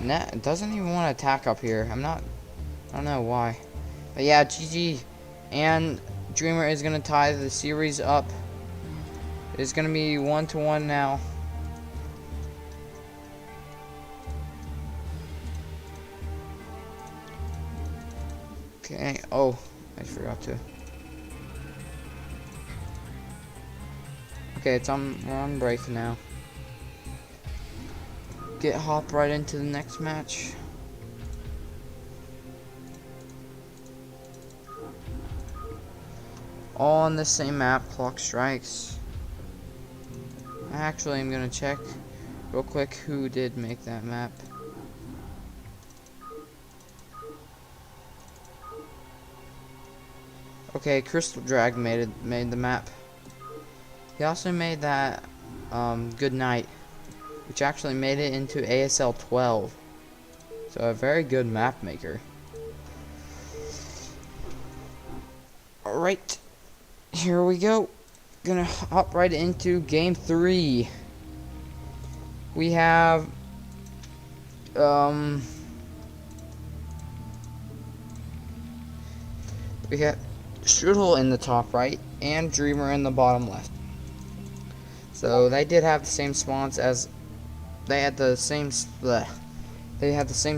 Nah, it doesn't even want to attack up here. I don't know why. But yeah, GG. And Dreamer is going to tie the series up. It's going to be 1-1 now. Okay. Oh, I forgot to. Okay, we're on break now. Hop right into the next match. All on the same map, clock strikes. Actually, I'm gonna check real quick who did make that map. Okay, Crystal Drag made the map. He also made that Good Night, which actually made it into ASL 12. So a very good map maker. Alright, here we go. Gonna hop right into game 3. We have we got Strudel in the top right and Dreamer in the bottom left. So they did have the same spawns as they had the same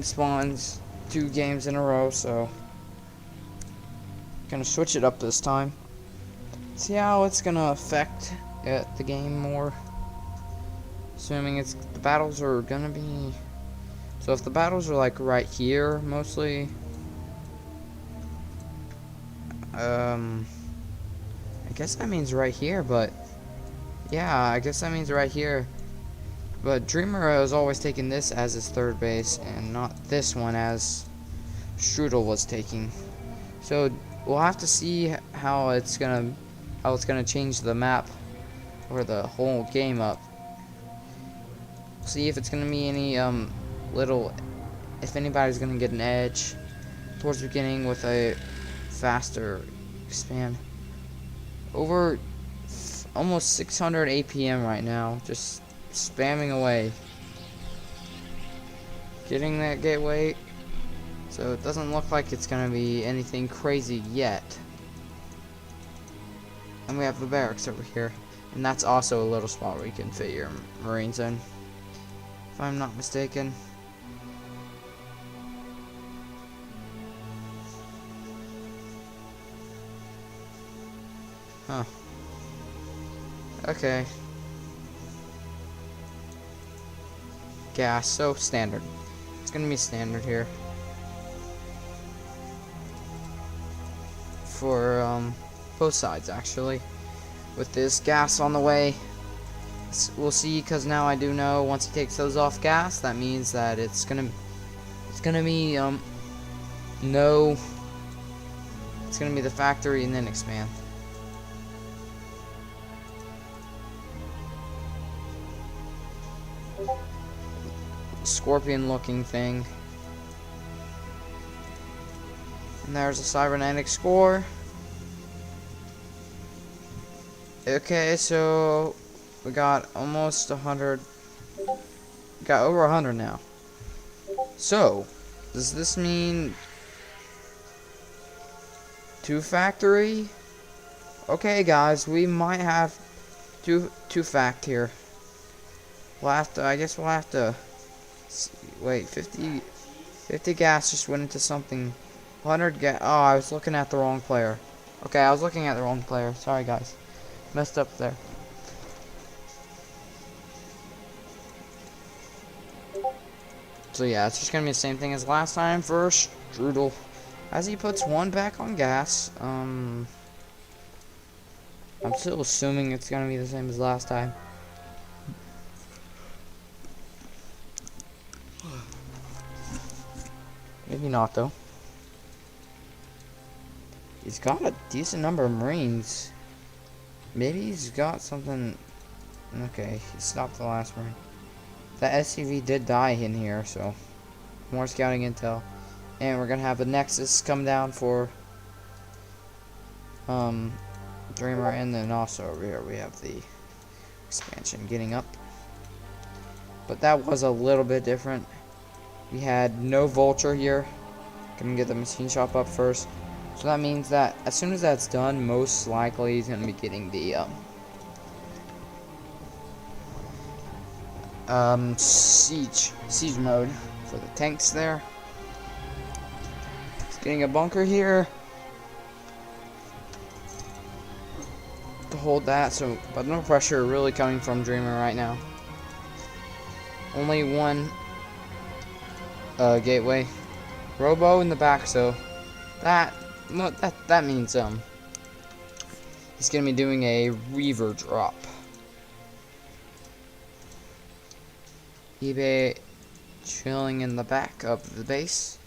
spawns 2 games in a row, so gonna switch it up this time. See how it's gonna affect the game more. Assuming the battles are gonna be. So if the battles are like right here mostly, I guess that means right here, but yeah, I guess that means right here. But Dreamer has always taken this as his third base and not this one as Strudel was taking. So we'll have to see how it's gonna change the map or the whole game up. See if it's gonna be any if anybody's gonna get an edge towards the beginning with a faster expand. Over almost 600 APM right now, just spamming away, getting that gateway. So it doesn't look like it's gonna be anything crazy yet. And we have the barracks over here, and that's also a little spot where you can fit your marines in, if I'm not mistaken. Huh. Okay. Gas, so standard. It's gonna be standard here. For both sides actually. With this gas on the way, we'll see, because now I do know once he takes those off gas, that means that it's gonna be no, it's gonna be the factory and then expand. Scorpion looking thing. And there's a cybernetic score. Okay, so we got almost 100. Got over 100 now. So, does this mean 2 factory? Okay, guys, we might have two fact here. I guess we'll have to wait. 50 gas just went into something. 100 gas. Oh, I was looking at the wrong player. Okay, I was looking at the wrong player. Sorry, guys. Messed up there. So yeah, it's just gonna be the same thing as last time for Strudel, as he puts 1 back on gas. I'm still assuming it's gonna be the same as last time. Maybe not though. He's got a decent number of Marines. Maybe he's got something. Okay, he stopped the last Marine. That SCV did die in here, so more scouting intel. And we're gonna have the Nexus come down for Dreamer, and then also over here we have the expansion getting up. But that was a little bit different. We had no Vulture here. Gonna get the machine shop up first. So that means that as soon as that's done, most likely he's gonna be getting the siege mode for the tanks there. He's getting a bunker here to hold that, so but no pressure really coming from Dreamer right now. Only 1 gateway. Robo in the back, so that means he's gonna be doing a Reaver drop. eBay chilling in the back of the base.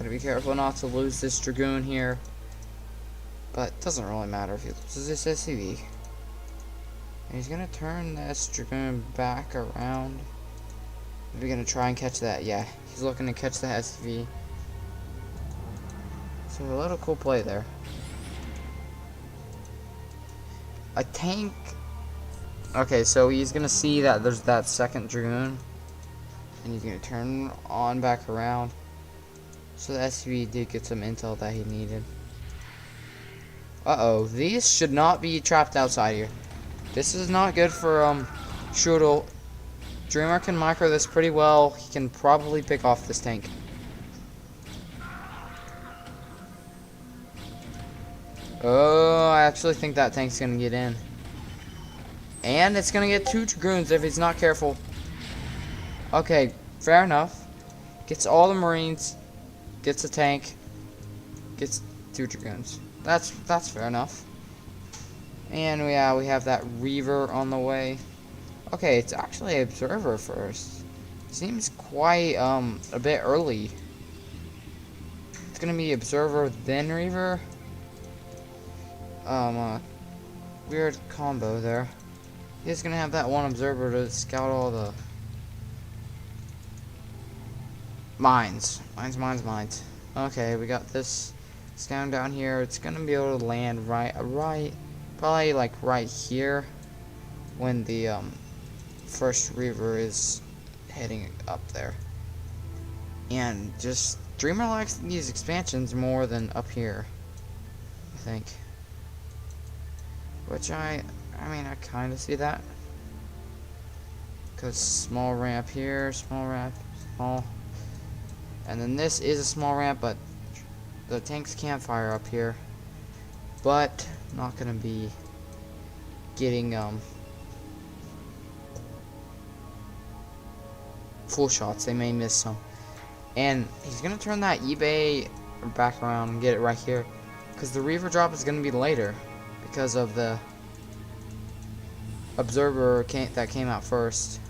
Gotta be careful not to lose this Dragoon here. But it doesn't really matter if he loses this SCV. And he's gonna turn this Dragoon back around. Is he gonna try and catch that? Yeah, he's looking to catch the SCV. So a little cool play there. A tank. Okay, so he's gonna see that there's that second Dragoon. And he's gonna turn on back around. So the SCV did get some intel that he needed. Uh-oh, these should not be trapped outside here. This is not good for Strudel. Dreamer can micro this pretty well. He can probably pick off this tank. Oh, I actually think that tank's gonna get in. And it's gonna get 2 Dragoons if he's not careful. Okay, fair enough. Gets all the Marines. Gets a tank. Gets 2 Dragoons. That's fair enough. And yeah, we have that Reaver on the way. Okay, it's actually Observer first. Seems quite a bit early. It's gonna be Observer then Reaver. Weird combo there. He's gonna have that one Observer to scout all the mines. Mines. Okay, we got this scout down here. It's gonna be able to land probably like right here when the first Reaver is heading up there. And just Dreamer likes these expansions more than up here, I think. Which I mean, I kind of see that. Because small ramp here, small ramp, small. And then this is a small ramp, but the tanks can fire up here. But not gonna be getting full shots. They may miss some. And he's gonna turn that eBay back around and get it right here. Because the Reaver drop is gonna be later. Because of the Observer that came out first.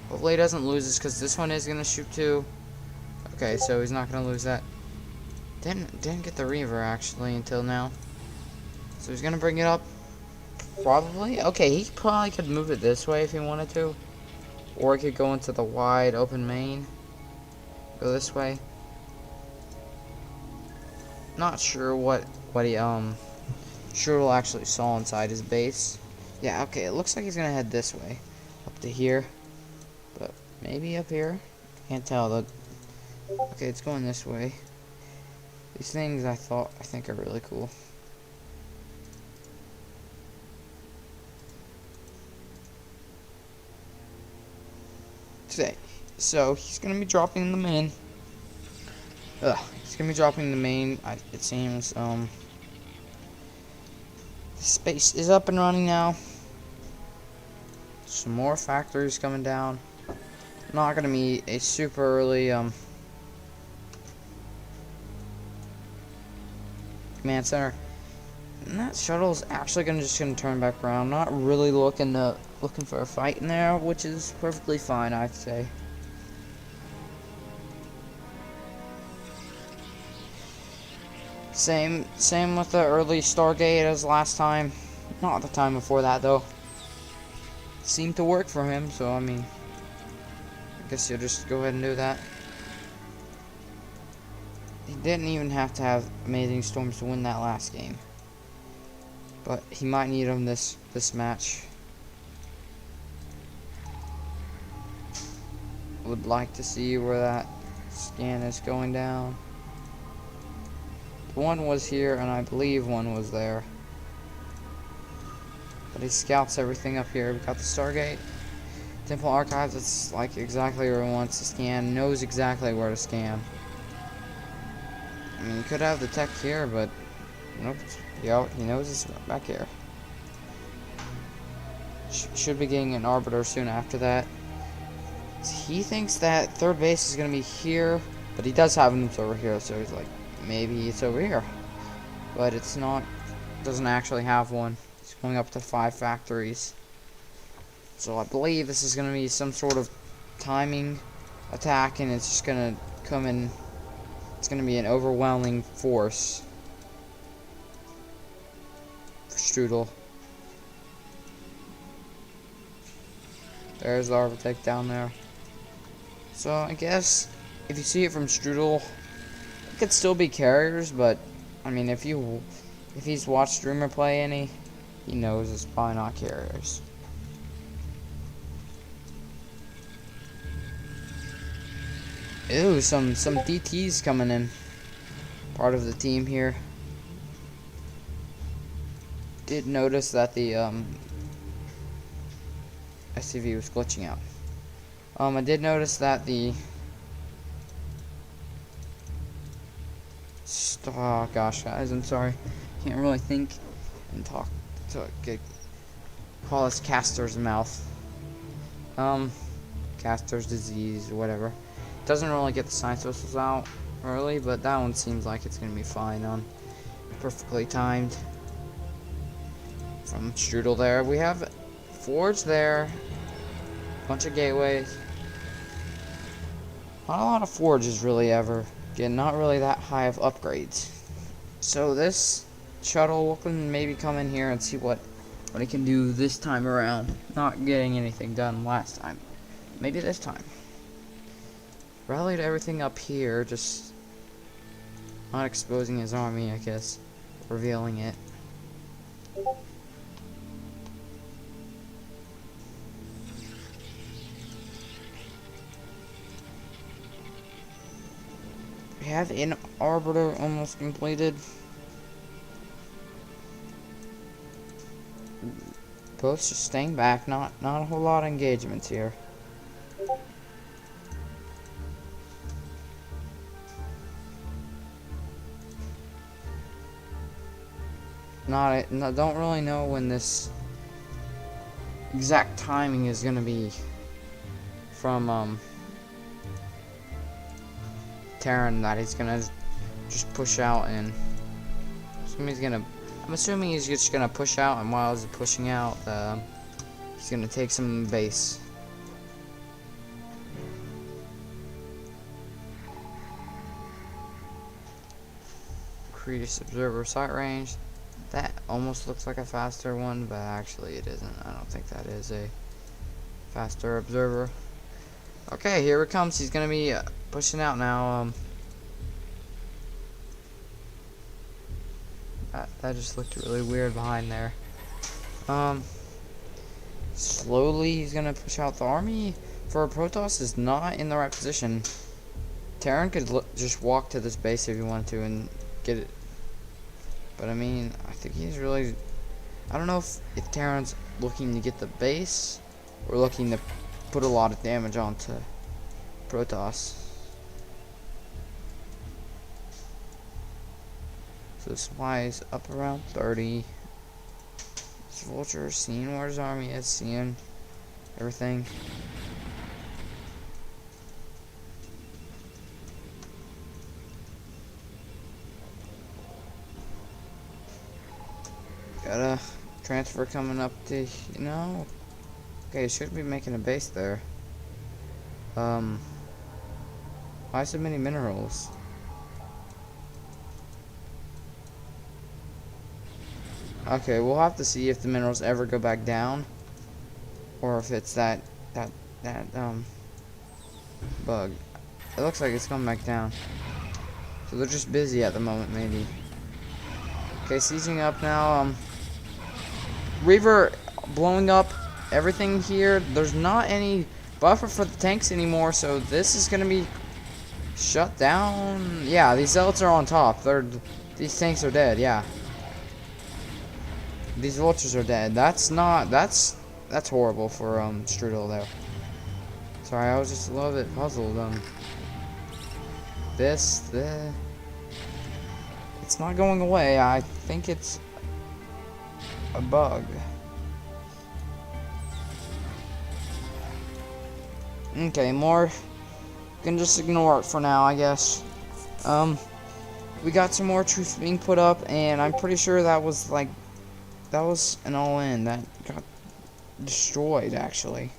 Hopefully he doesn't lose this because this one is gonna shoot too. Okay, so he's not gonna lose that. Didn't get the Reaver actually until now. So he's gonna bring it up. Probably. Okay, he probably could move it this way if he wanted to. Or he could go into the wide open main. Go this way. Not sure what he Strudel actually saw inside his base. Yeah, okay, it looks like he's gonna head this way. Up to here. But maybe up here. Can't tell though. Okay, it's going this way. These things I think are really cool. Today. So he's gonna be dropping the main. He's gonna be dropping the main. It seems space is up and running now. Some more factories coming down. Not gonna be a super early command center. And that shuttle is actually gonna turn back around. Not really looking for a fight in there, which is perfectly fine, I'd say. Same with the early Stargate as last time. Not the time before that though. Seemed to work for him, so I mean, I guess you'll just go ahead and do that. He didn't even have to have amazing storms to win that last game, but he might need them this match. Would like to see where that scan is going down. One was here, and I believe one was there. But he scouts everything up here. We got the Stargate. Temple Archives, it's like exactly where he wants to scan. Knows exactly where to scan. I mean, he could have the tech here, but nope. He knows it's back here. Should be getting an Arbiter soon after that. He thinks that third base is going to be here, but he does have an observer here, so he's like, maybe it's over here. But it's not. Doesn't actually have one. It's going up to 5 factories. So I believe this is going to be some sort of timing attack, and it's just going to come in it's going to be an overwhelming force for Strudel. There's the Architect down there. So I guess if you see it from Strudel, it could still be carriers, but I mean if he's watched streamer play any, he knows it's probably not carriers. Ooh, some DTs coming in. Part of the team here. Did notice that the SCV was glitching out. I did notice that the oh gosh, guys, I'm sorry. Can't really think and talk to call this Caster's mouth. Caster's disease, whatever. Doesn't really get the science whistles out early, but that one seems like it's gonna be fine on. Perfectly timed. From Strudel there. We have Forge there. Bunch of gateways. Not a lot of Forges really ever. Again, not really that high of upgrades. So this shuttle can maybe come in here and see what it can do this time around. Not getting anything done last time. Maybe this time. Rallied everything up here, just not exposing his army, I guess. Revealing it. We have an Arbiter almost completed. Both just staying back, not a whole lot of engagements here. Don't really know when this exact timing is gonna be from Terran, that he's gonna just push out, and I'm assuming he's just gonna push out, and while he's pushing out, he's gonna take some base. Increase observer sight range. That almost looks like a faster one, but actually it isn't. I don't think that is a faster observer. Okay, here it comes. He's gonna be pushing out now. That just looked really weird behind there. Slowly he's gonna push out. The army for Protoss is not in the right position. Terran could just walk to this base if he wanted to and get it. But I mean, I think he's really... I don't know if Terran's looking to get the base or looking to put a lot of damage onto Protoss. So the supply is up around 30. This Vulture seeing where his army is, seeing everything. Got a transfer coming up to, okay, should be making a base there. Why so many minerals? Okay, we'll have to see if the minerals ever go back down, or if it's that bug. It looks like it's coming back down. So they're just busy at the moment, maybe. Okay, sieging up now. Reaver blowing up everything here. There's not any buffer for the tanks anymore, so this is gonna be shut down. Yeah, these zealots are on top. These tanks are dead. Yeah, these vultures are dead. That's horrible for Strudel there. Sorry, I was just a little bit puzzled. It's not going away. I think it's a bug. Okay, more. Can just ignore it for now, I guess. We got some more troops being put up, and I'm pretty sure that was an all-in that got destroyed. Actually,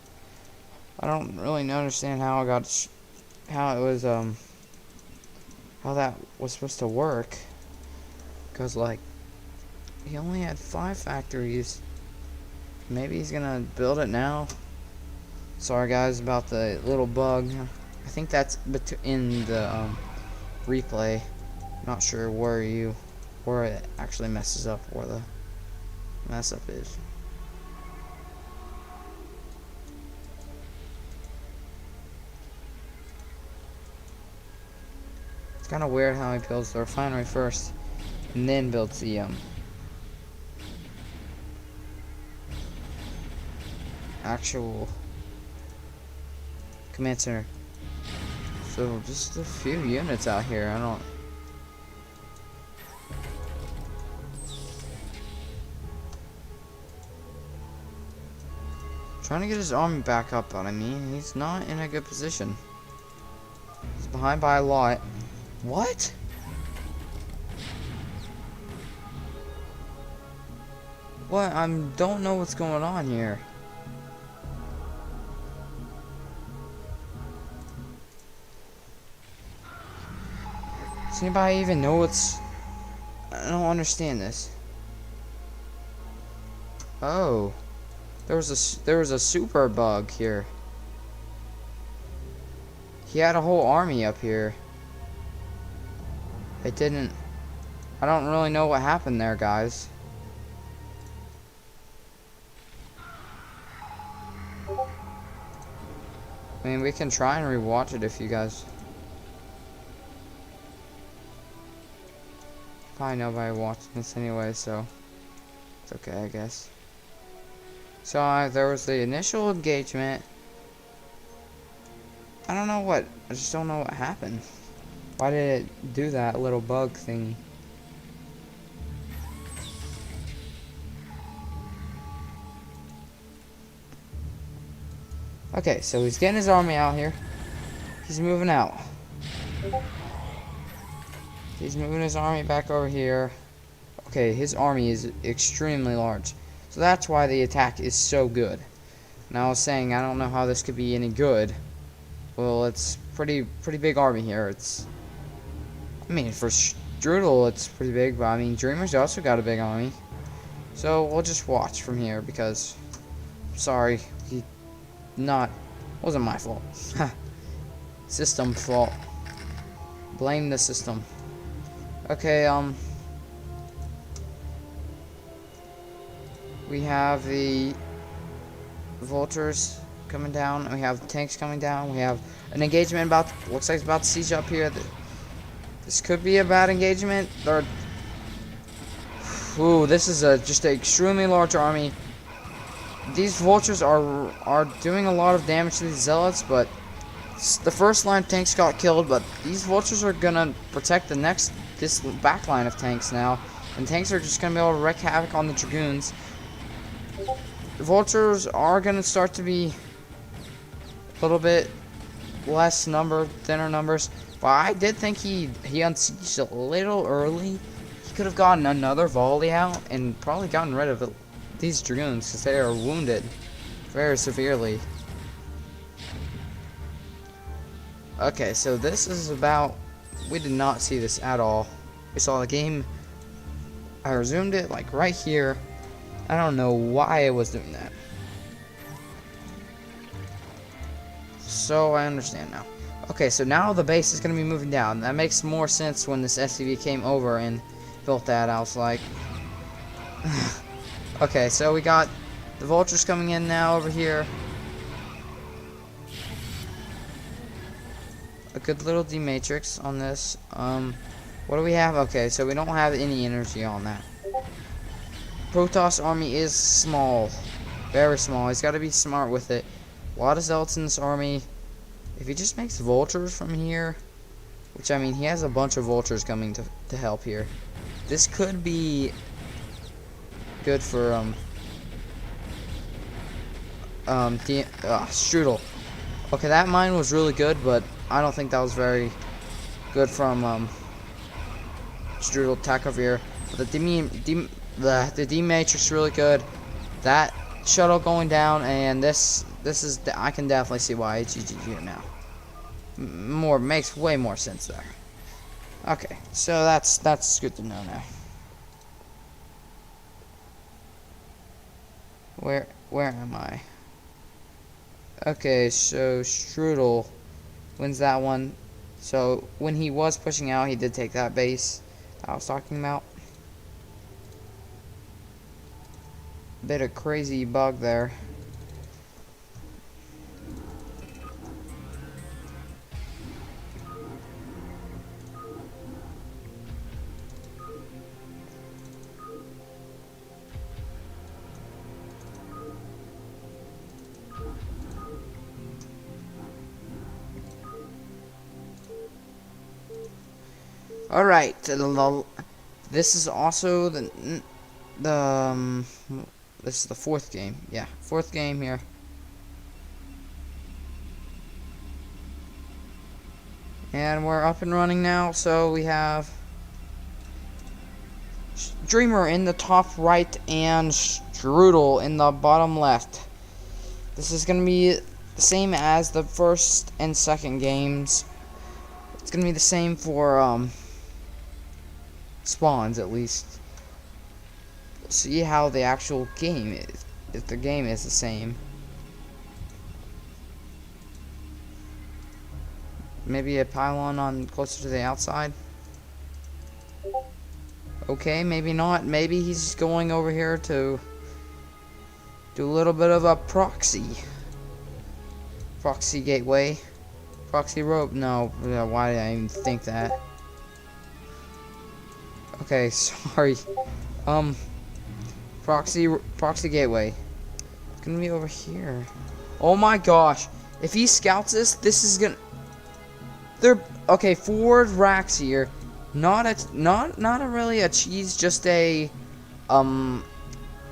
I don't really understand how it was how that was supposed to work. Because, like, he only had 5 factories. Maybe he's gonna build it now. Sorry, guys, about the little bug. I think that's in the replay. Not sure where it actually messes up, where the mess up is. It's kind of weird how he builds the refinery first, and then builds the actual command center. So just a few units out here. I don't. Trying to get his army back up, but I mean, he's not in a good position. He's behind by a lot. What? What? I don't know what's going on here. Does anybody even know what's... I don't understand this. Oh. There was a super bug here. He had a whole army up here. It didn't... I don't really know what happened there, guys. I mean, we can try and rewatch it if you guys... Probably nobody watching this anyway, so... It's okay, I guess. So, there was the initial engagement. I don't know what... I just don't know what happened. Why did it do that little bug thingy? Okay, so he's getting his army out here. He's moving out. He's moving his army back over here. Okay, his army is extremely large. So that's why the attack is so good. And I was saying, I don't know how this could be any good. Well, it's pretty big army here. I mean, for Strudel, it's pretty big, but I mean, Dreamer's also got a big army. So we'll just watch from here because, sorry, wasn't my fault. System fault. Blame the system. Okay, we have the vultures coming down. We have tanks coming down. We have an engagement looks like it's about to siege up here. This could be a bad engagement. Ooh, this is just an extremely large army. These vultures are doing a lot of damage to these zealots, but the first line of tanks got killed, but these vultures are gonna protect this back line of tanks now, and tanks are just gonna be able to wreak havoc on the dragoons. The vultures are gonna start to be a little bit less thinner numbers, but I did think he unsieged a little early. He could have gotten another volley out and probably gotten rid of these dragoons because they are wounded very severely. Okay, so this is about... We did not see this at all. We saw the game. I resumed it like right here. I don't know why it was doing that. So I understand now. Okay, so now the base is going to be moving down. That makes more sense when this SCV came over and built that. I was like... Okay, so we got the vultures coming in now over here. A good little D-matrix on this. What do we have? Okay, so we don't have any energy on that. Protoss army is small. Very small. He's got to be smart with it. A lot of zealots in this army. If he just makes vultures from here, which I mean, he has a bunch of vultures coming to help here. This could be good for Strudel. Okay, that mine was really good, but I don't think that was very good from Strudel Takavir. But the D matrix really good. That shuttle going down, and this is I can definitely see why it's GG here now. Makes way more sense there. Okay, so that's good to know now. Where am I? Okay, so Strudel wins that one. So when he was pushing out, he did take that base I was talking about. Bit of crazy bug there. All right, this is also the this is the fourth game. Yeah, fourth game here. And we're up and running now. So we have Dreamer in the top right and Strudel in the bottom left. This is going to be the same as the first and second games. It's going to be the same for spawns at least. We'll see how the actual game is, if the game is the same. Maybe a pylon on closer to the outside. Okay, maybe not. Maybe he's going over here to do a little bit of a proxy gateway. Proxy rope? No, why did I even think that? Okay, sorry. Proxy gateway. It's gonna be over here. Oh my gosh! If he scouts this is gonna. They're okay. Forward racks here. Not a really a cheese. Just a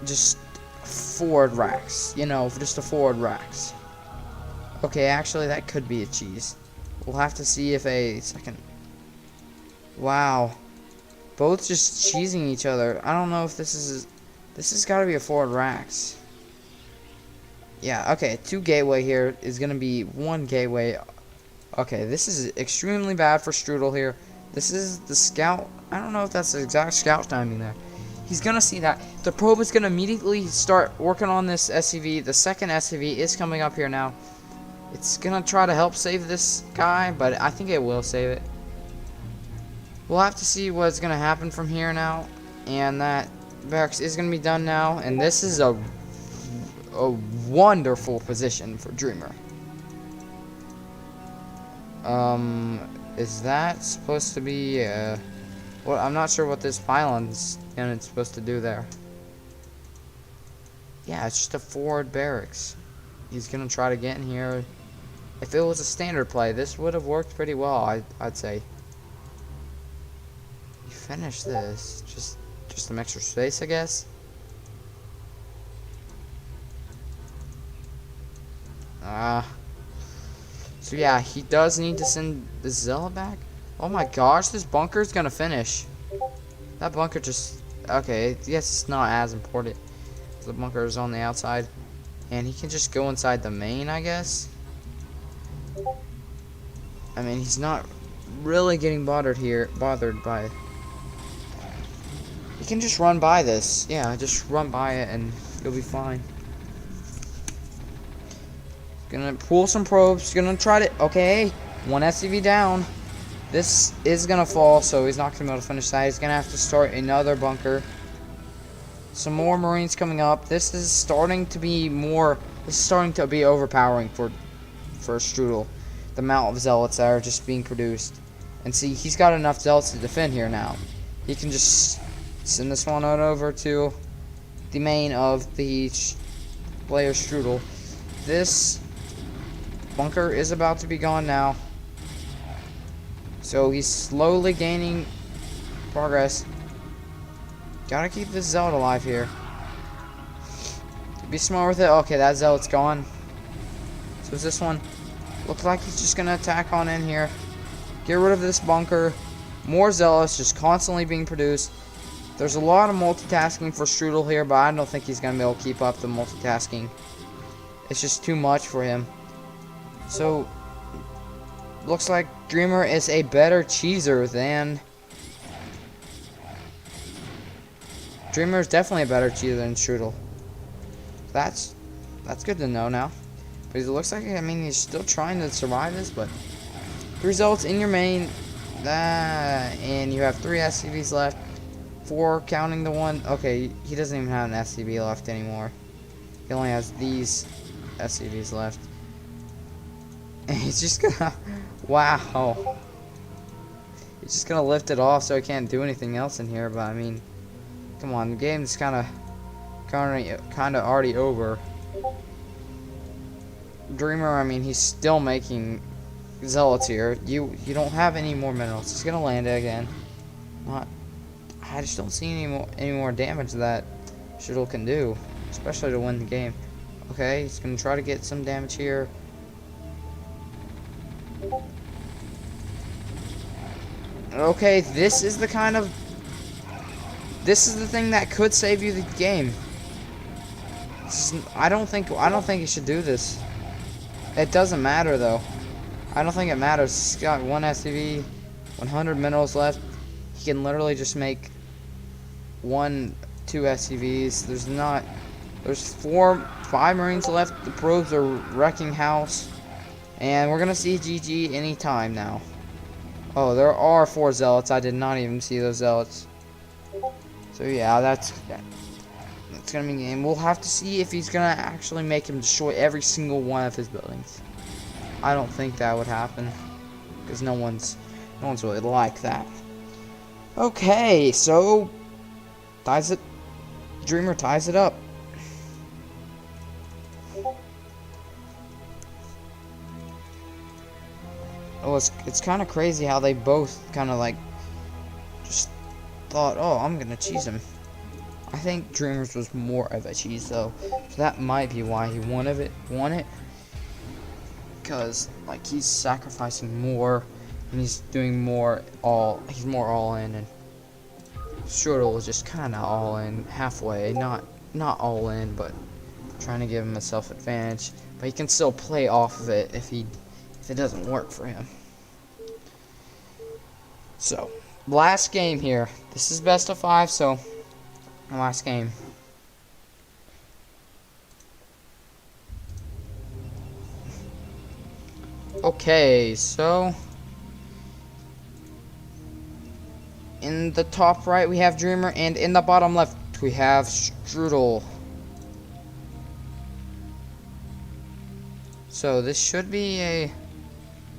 just forward racks. You know, just a forward racks. Okay, actually that could be a cheese. We'll have to see if a second. Wow. Both just cheesing each other. I don't know if this has got to be a forward racks. Yeah, okay, 2 gateway here is going to be 1 gateway. Okay, this is extremely bad for Strudel here. This is the scout. I don't know if that's the exact scout timing there. He's going to see that. The probe is going to immediately start working on this SCV. The second SCV is coming up here now. It's going to try to help save this guy, but I think it will save it. We'll have to see what's going to happen from here now. And that barracks is going to be done now. And this is a wonderful position for Dreamer. Is that supposed to be, well, I'm not sure what this pylon's supposed to do there. Yeah, it's just a forward barracks. He's going to try to get in here. If it was a standard play, this would have worked pretty well, I'd say. You finish this, just some extra space, I guess. So yeah, he does need to send the Zilla back. Oh my gosh, this bunker's gonna finish. That bunker just, okay, yes, it's not as important. The bunker is on the outside, and he can just go inside the main, I guess. I mean, he's not really getting bothered by. He can just run by this. Yeah, just run by it, and you'll be fine. Gonna pull some probes. Gonna try to. Okay, 1 SCV down. This is gonna fall, so he's not gonna be able to finish that. He's gonna have to start another bunker. Some more Marines coming up. This is starting to be more. This is starting to be overpowering for Strudel. The amount of zealots that are just being produced. And see, he's got enough zealots to defend here now. He can just send this one on over to the main of the player Strudel. This bunker is about to be gone now. So he's slowly gaining progress. Gotta keep this zealot alive here. Be smart with it. Okay, that zealot's gone. So is this one? Looks like he's just gonna attack on in here. Get rid of this bunker. More zealots just constantly being produced. There's a lot of multitasking for Strudel here, but I don't think he's gonna be able to keep up the multitasking. It's just too much for him. So looks like Dreamer is a better cheeser than... Dreamer is definitely a better cheeser than Strudel. That's good to know now. But it looks like, I mean, he's still trying to survive this, but... The results in your main... and you have 3 SCVs left. 4 counting the one... Okay, he doesn't even have an SCV left anymore. He only has these SCVs left. And he's just gonna... Wow. He's just gonna lift it off so he can't do anything else in here, but I mean... Come on, the game's kinda already over. Dreamer, I mean, he's still making zealots here. You don't have any more minerals. He's gonna land it again. I just don't see any more damage that Strudel can do, especially to win the game. Okay, he's gonna try to get some damage here. Okay, this is the thing that could save you the game. I don't think he should do this. It doesn't matter though. I don't think it matters. He's got 1 SCV, 100 minerals left. He can literally just make 2 SCVs. There's 5 Marines left. The probes are wrecking house. And we're gonna see GG anytime now. Oh, there are 4 zealots. I did not even see those zealots. So yeah, that's gonna be a game. We'll have to see if he's gonna actually make him destroy every single one of his buildings. I don't think that would happen, because no one's really like that. Okay, so Dreamer ties it up. Oh, it's kind of crazy how they both kind of like just thought, oh, I'm gonna cheese him. I think Dreamer's was more of a cheese though, so that might be why he won it. Because like he's sacrificing more, and he's doing more he's more all in, and Strudel was just kind of all in halfway, not all in, but trying to give him a self advantage. But he can still play off of it if it doesn't work for him. So, last game here. This is best of 5, so last game. Okay, so in the top right we have Dreamer, and in the bottom left we have Strudel. So this should be a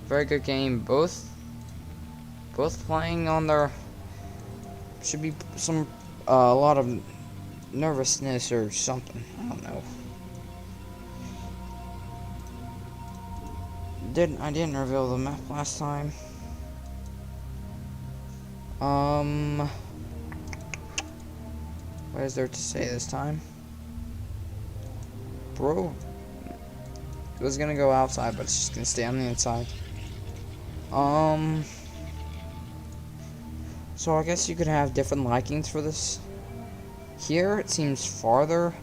very good game. Both playing on their should be a lot of nervousness or something. I don't know. I didn't reveal the map last time. What is there to say this time? Bro, it was gonna go outside, but it's just gonna stay on the inside. So I guess you could have different likings for this. Here it seems farther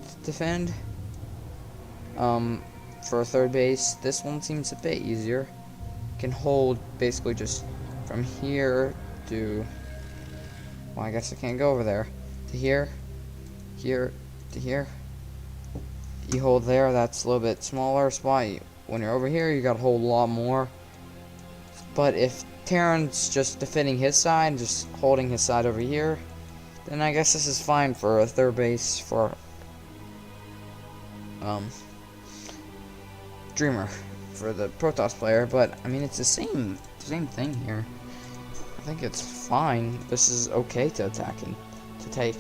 to defend. For a third base, this one seems a bit easier. Can hold basically just from here to, well, I guess I can't go over there, to here, here, to here. You hold there, that's a little bit smaller spot. When you're over here, you gotta hold a lot more. But if Terran's just defending his side, just holding his side over here, then I guess this is fine for a third base for Dreamer, for the Protoss player. But I mean, it's the same thing here. I think it's fine. This is okay to attack and to take.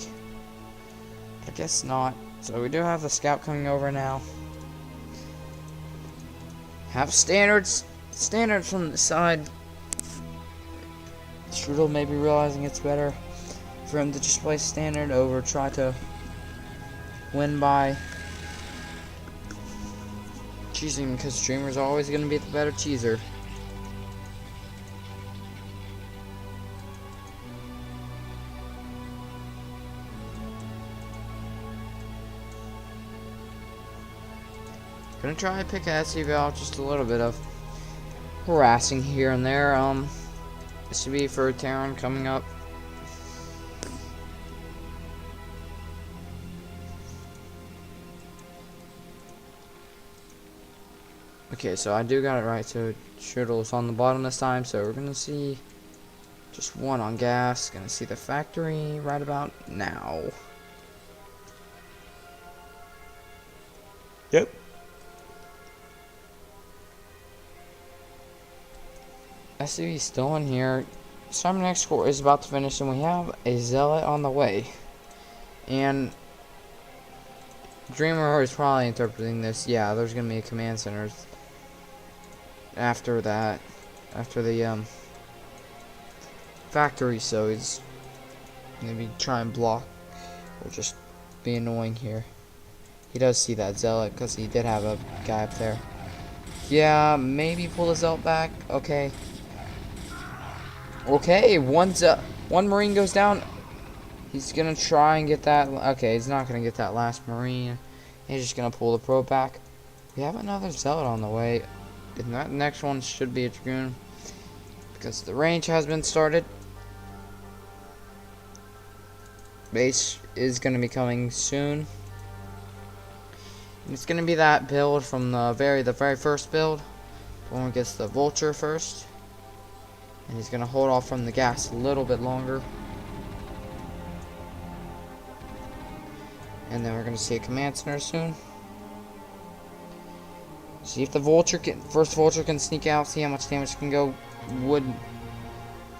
But I guess not. So we do have the scout coming over now. Have standards from the side. Strudel may be realizing it's better for him to just play standard over try to win by cheesing, because Dreamer's always going to be the better cheeser. Gonna try to pick a SCV out just a little bit of. harassing here and there. This should be for Terran coming up. Okay, so I do got it right. So Strudel's on the bottom this time. So we're gonna see just one on gas. Gonna see the factory right about now. Yep. I see he's still in here. Summer next score is about to finish, and we have a zealot on the way. And Dreamer is probably interpreting this. Yeah, there's gonna be a command center after that, after the factory. So he's maybe try and block or just be annoying here. He does see that zealot because he did have a guy up there. Yeah, maybe pull the zealot back. Okay. Okay, one marine goes down. He's gonna try and get that. Okay, he's not gonna get that last marine. He's just gonna pull the probe back. We have another zealot on the way, and that next one should be a dragoon because the range has been started. Base is gonna be coming soon. And it's gonna be that build from the very first build. The one who gets the vulture first, and he's gonna hold off from the gas a little bit longer. And then we're gonna see a command center soon. See if the first vulture can sneak out. See how much damage can go. Would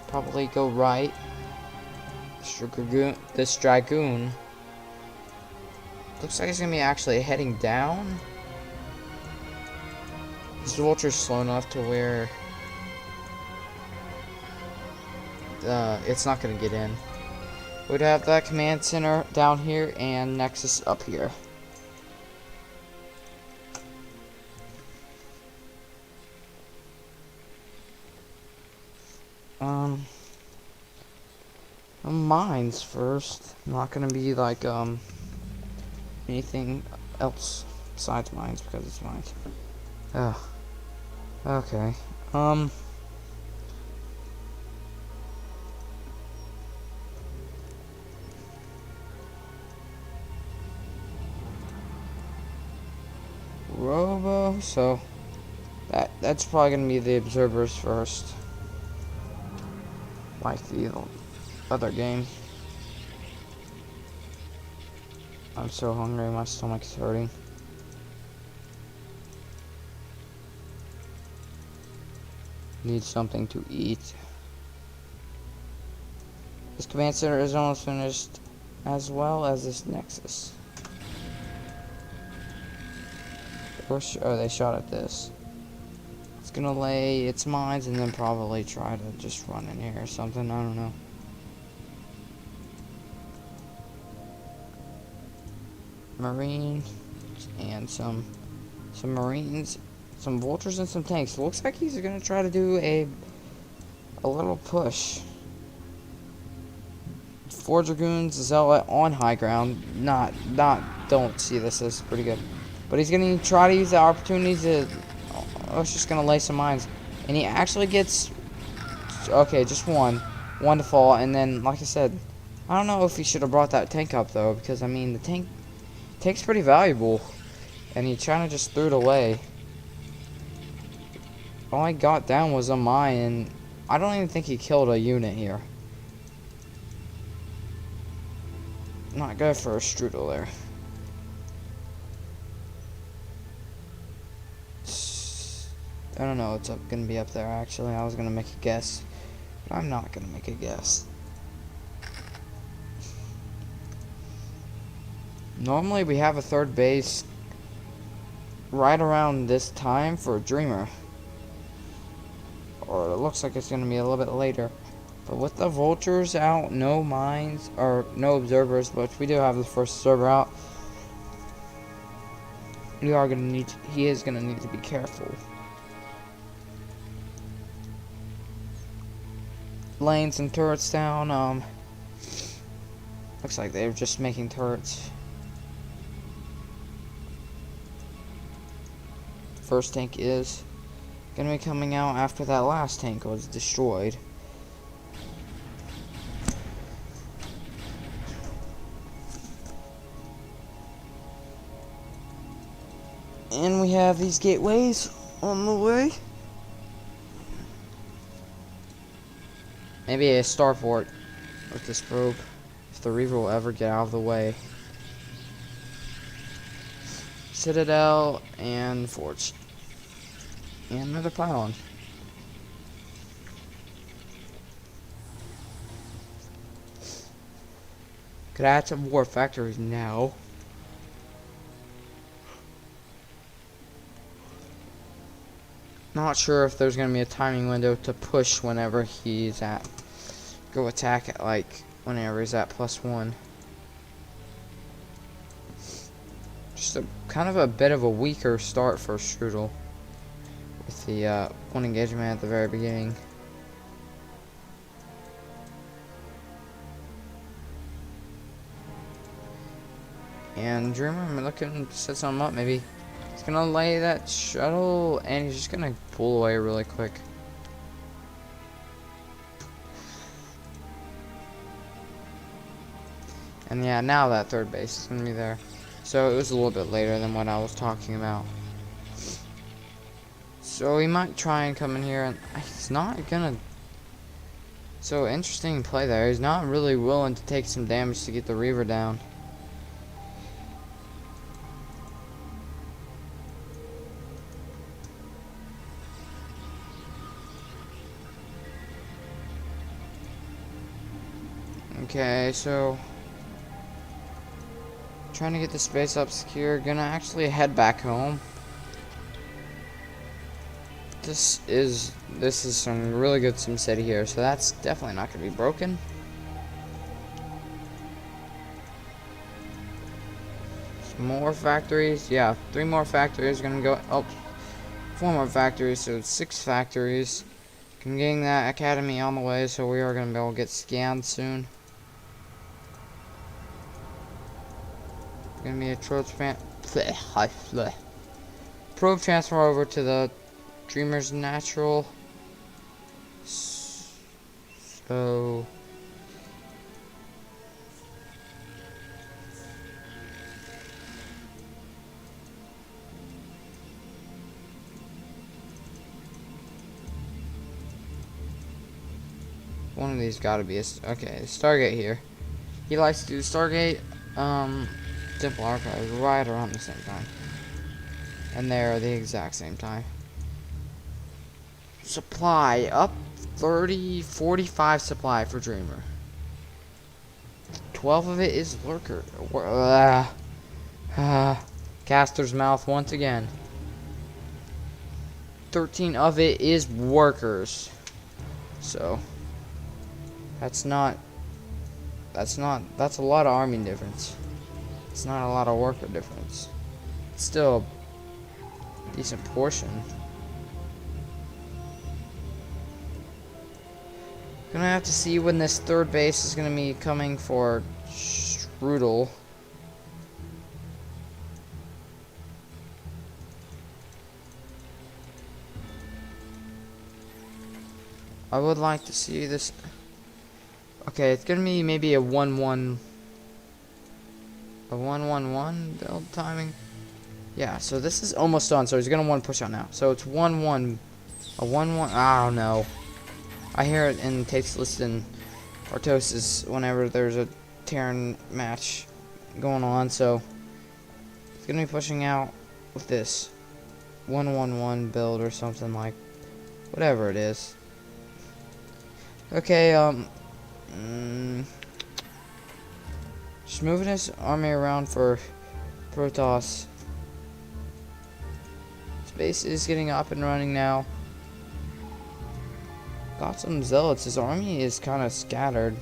probably go right. This dragoon looks like it's gonna be actually heading down. This vulture's slow enough to where it's not gonna get in. We'd have that command center down here and Nexus up here. Mines first. Not gonna be like anything else besides mines because it's mines. Okay. Robo, so that's probably gonna be the observers first. Like the other game. I'm so hungry, my stomach is hurting. Need something to eat. This command center is almost finished, as well as this Nexus. Oh, they shot at this. It's gonna lay its mines and then probably try to just run in here or something. I don't know. Marine and some marines, some vultures and some tanks. Looks like he's gonna try to do a little push. 4 dragoons, zealot on high ground. Don't see this as pretty good. But he's gonna try to use the opportunity to. Oh, it's just gonna lay some mines, and he actually gets. Okay, just one to fall, and then like I said, I don't know if he should have brought that tank up though, because I mean the tank's pretty valuable, and he kind of just threw it away. All I got down was a mine, and I don't even think he killed a unit here. Not good for a Strudel there. I don't know what's gonna be up there actually. I was gonna make a guess, but I'm not gonna make a guess. Normally we have a third base right around this time for a Dreamer. Or it looks like it's gonna be a little bit later. But with the vultures out, no mines, or no observers, but we do have the first observer out. He is gonna need to be careful. Laying some turrets down, looks like they're just making turrets. First tank is gonna be coming out after that last tank was destroyed. And we have these gateways on the way. Maybe a starport with this probe, if the Reaver will ever get out of the way. Citadel and Forge. And another pylon. Could add some more factories now. Not sure if there's going to be a timing window to push whenever he's at. Go attack at like whenever he's at +1. Just a kind of a bit of a weaker start for Strudel with the one engagement at the very beginning. And Dreamer, I'm looking to set something up. Maybe he's gonna lay that shuttle and he's just gonna pull away really quick. And yeah, now that third base is gonna be there. So it was a little bit later than what I was talking about. So he might try and come in here, and he's not gonna. So interesting play there. He's not really willing to take some damage to get the Reaver down. Okay, so trying to get the space up secure. Gonna actually head back home. This is some really good SimCity here, so that's definitely not gonna be broken. Some more factories, yeah, 3 more factories gonna go. Oh, 4 more factories, so 6 factories. I'm getting that academy on the way, so we are gonna be able to get scanned soon. Gonna be a probe transfer over to the Dreamer's natural. So one of these gotta be a okay, Stargate here. He likes to do Stargate, Temple Archives right around the same time. And they're the exact same time. Supply up 30, 45 supply for Dreamer. 12 of it is Lurker. Caster's mouth once again. 13 of it is workers. So that's a lot of army difference. It's not a lot of worker difference. It's still a decent portion. Gonna have to see when this third base is gonna be coming for Strudel. I would like to see this. Okay, it's gonna be maybe a 1-1 build timing. Yeah, so this is almost done, so he's gonna want to push out now. So it's 1-1. A 1-1. I don't know. I hear it in Tasteless and Artosis whenever there's a Terran match going on, so it's gonna be pushing out with this 1-1-1 build or something, like whatever it is. Okay, just moving his army around for Protoss. Space is getting up and running now. Got some zealots. His army is kind of scattered,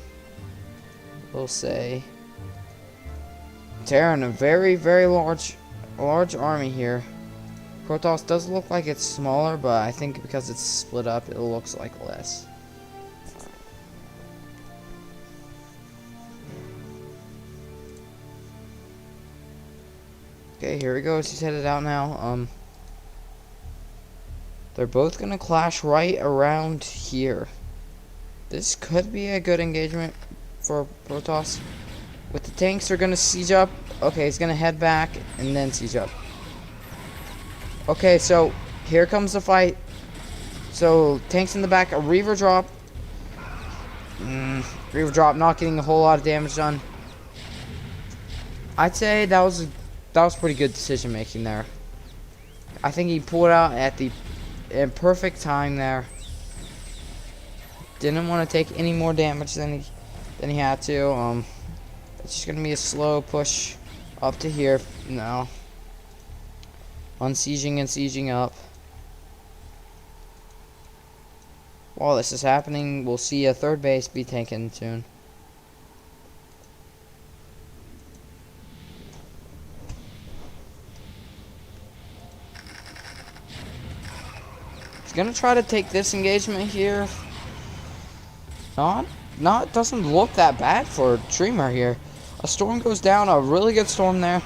we'll say. Terran, a very, very large army here. Protoss does look like it's smaller, but I think because it's split up, it looks like less. Okay, here he goes. He's headed out now. They're both gonna clash right around here. This could be a good engagement for Protoss. With the tanks, they're gonna siege up. Okay, he's gonna head back and then siege up. Okay, so here comes the fight. So tanks in the back, a Reaver drop. Reaver drop, not getting a whole lot of damage done. I'd say that was pretty good decision making there. I think he pulled out at the perfect time there. Didn't want to take any more damage than he had to. It's just gonna be a slow push up to here now. Unsieging and sieging up. While this is happening, we'll see a third base be taken soon. He's gonna try to take this engagement here. Doesn't look that bad for Dreamer here. A storm goes down, a really good storm there.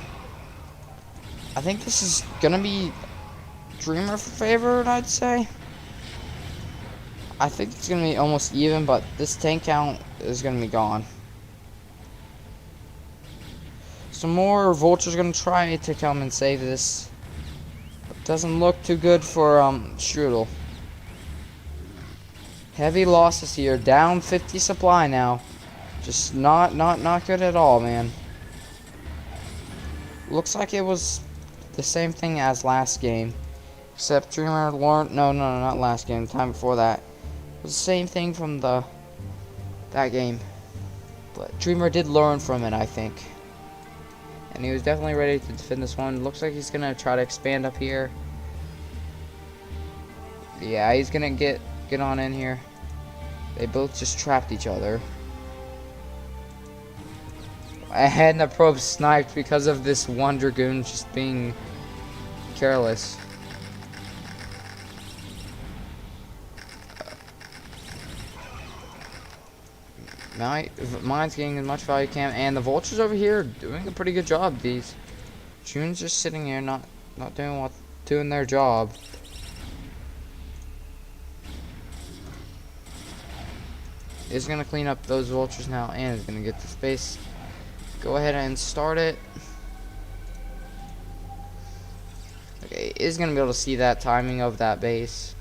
I think this is gonna be Dreamer favored, I'd say. I think it's gonna be almost even, but this tank count is gonna be gone. Some more vultures gonna try to come and save this. It doesn't look too good for Strudel. Heavy losses here, down 50 supply now. Just not good at all, man. Looks like it was the same thing as last game, except Dreamer learned. No, not last game. The time before that. It was the same thing from that game, but Dreamer did learn from it, I think, and he was definitely ready to defend this one. Looks like he's gonna try to expand up here. Yeah, he's gonna get on in here. They both just trapped each other. And the probe sniped because of this one Dragoon just being careless. Mine's getting as much value can, and the vultures over here are doing a pretty good job. These June's just sitting here, not doing their job. Is gonna clean up those vultures now, and is gonna get the space. Go ahead and start it. Okay, is gonna be able to see that timing of that base,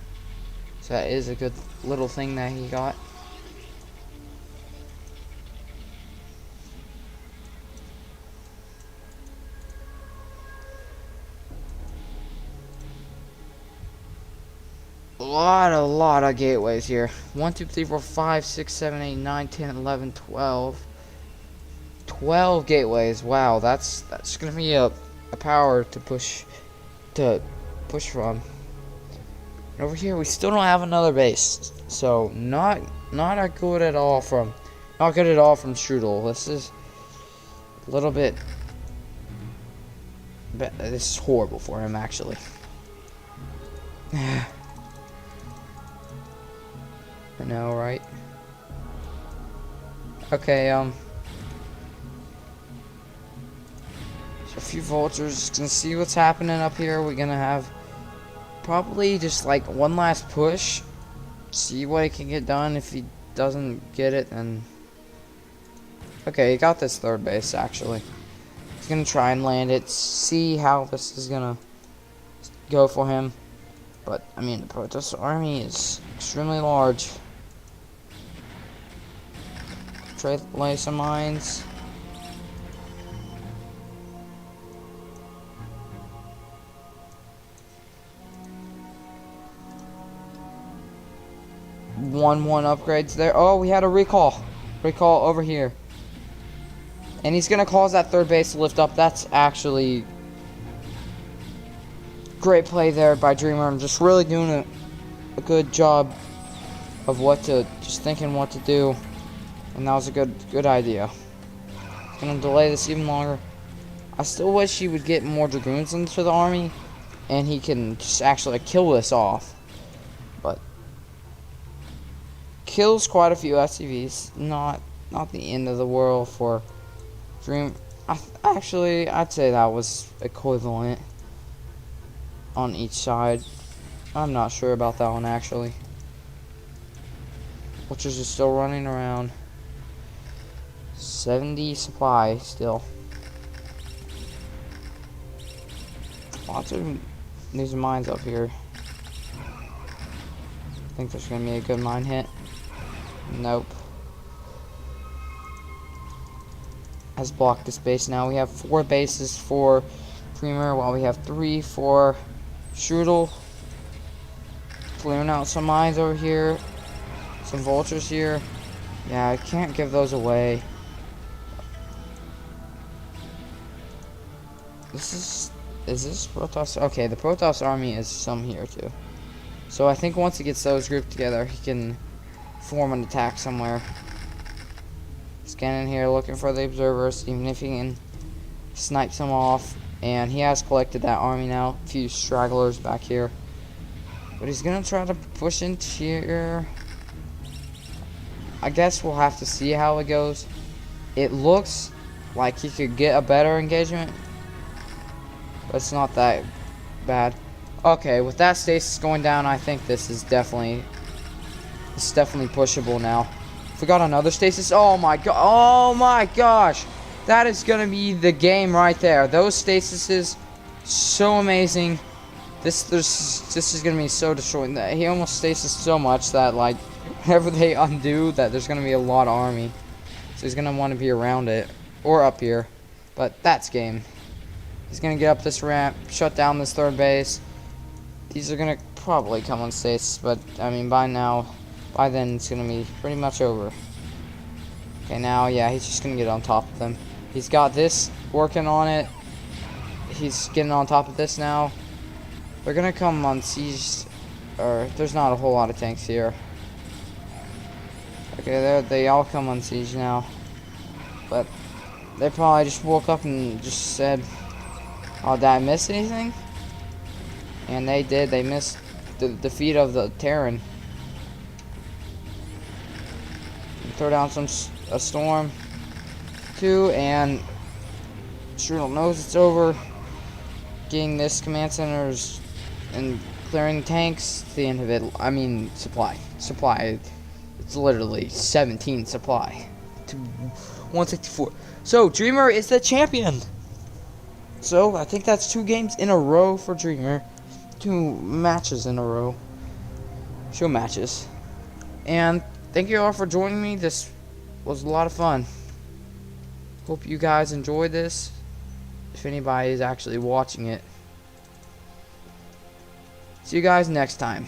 so that is a good little thing that he got. A lot of gateways here. 1, 2, 3, 4, 5, 6, 7, 8, 9, 10, 11, 12. 12 gateways. Wow, that's gonna be a power to push from. And over here we still don't have another base, so not good at all from Strudel. This is a little bit. This is horrible for him, actually. I know, right? Okay, so a few vultures, gonna see what's happening up here. We're gonna have probably just like one last push, see what he can get done. If he doesn't get it, then okay, he got this third base actually. He's gonna try and land it, see how this is gonna go for him. But I mean, the Protoss army is extremely large. Try to lay some mines. One upgrades there. Oh, we had a recall over here, and he's gonna cause that third base to lift up. That's actually great play there by Dreamer. I'm just really doing a good job of just thinking what to do, and that was a good idea. Gonna delay this even longer. I still wish he would get more Dragoons into the army, and he can just actually kill this off. But kills quite a few SCVs. Not the end of the world for Dream. I'd say that was equivalent on each side. I'm not sure about that one actually. Vultures are still running around. 70 supply still. Lots of these mines up here. I think there's gonna be a good mine hit. Nope. Has blocked this base now. We have 4 bases for Dreamer, while we have 3 for Strudel. Clearing out some mines over here. Some vultures here. Yeah, I can't give those away. Is this Protoss? Okay, the Protoss army is some here too. So I think once he gets those grouped together, he can form an attack somewhere. Scanning here, looking for the observers, even if he can snipe some off. And he has collected that army now. A few stragglers back here. But he's gonna try to push into here. I guess we'll have to see how it goes. It looks like he could get a better engagement, but it's not that bad. Okay, with that stasis going down, I think this is definitely pushable now. If we got another stasis, oh my gosh, that is gonna be the game right there. Those stasises, so amazing. This is gonna be so destroying. That he almost stasis so much that like whenever they undo that, there's gonna be a lot of army. So he's gonna want to be around it or up here, but that's game. He's gonna get up this ramp, shut down this third base. These are gonna probably come on stasis, but I mean by then it's gonna be pretty much over. Okay, now yeah, he's just gonna get on top of them. He's got this working on it. He's getting on top of this now. They're gonna come on siege, or there's not a whole lot of tanks here. Okay, they all come on siege now, but they probably just woke up and just said, "Oh, did I miss anything?" And they did. They missed the defeat of the Terran. Throw down a storm, too, and Strudel knows it's over. Getting this command centers and clearing tanks. The end of it. I mean, supply. It's literally 17 supply to 164. So Dreamer is the champion. So I think that's 2 games in a row for Dreamer. 2 matches in a row. Show matches. And thank you all for joining me. This was a lot of fun. Hope you guys enjoyed this. If anybody is actually watching it. See you guys next time.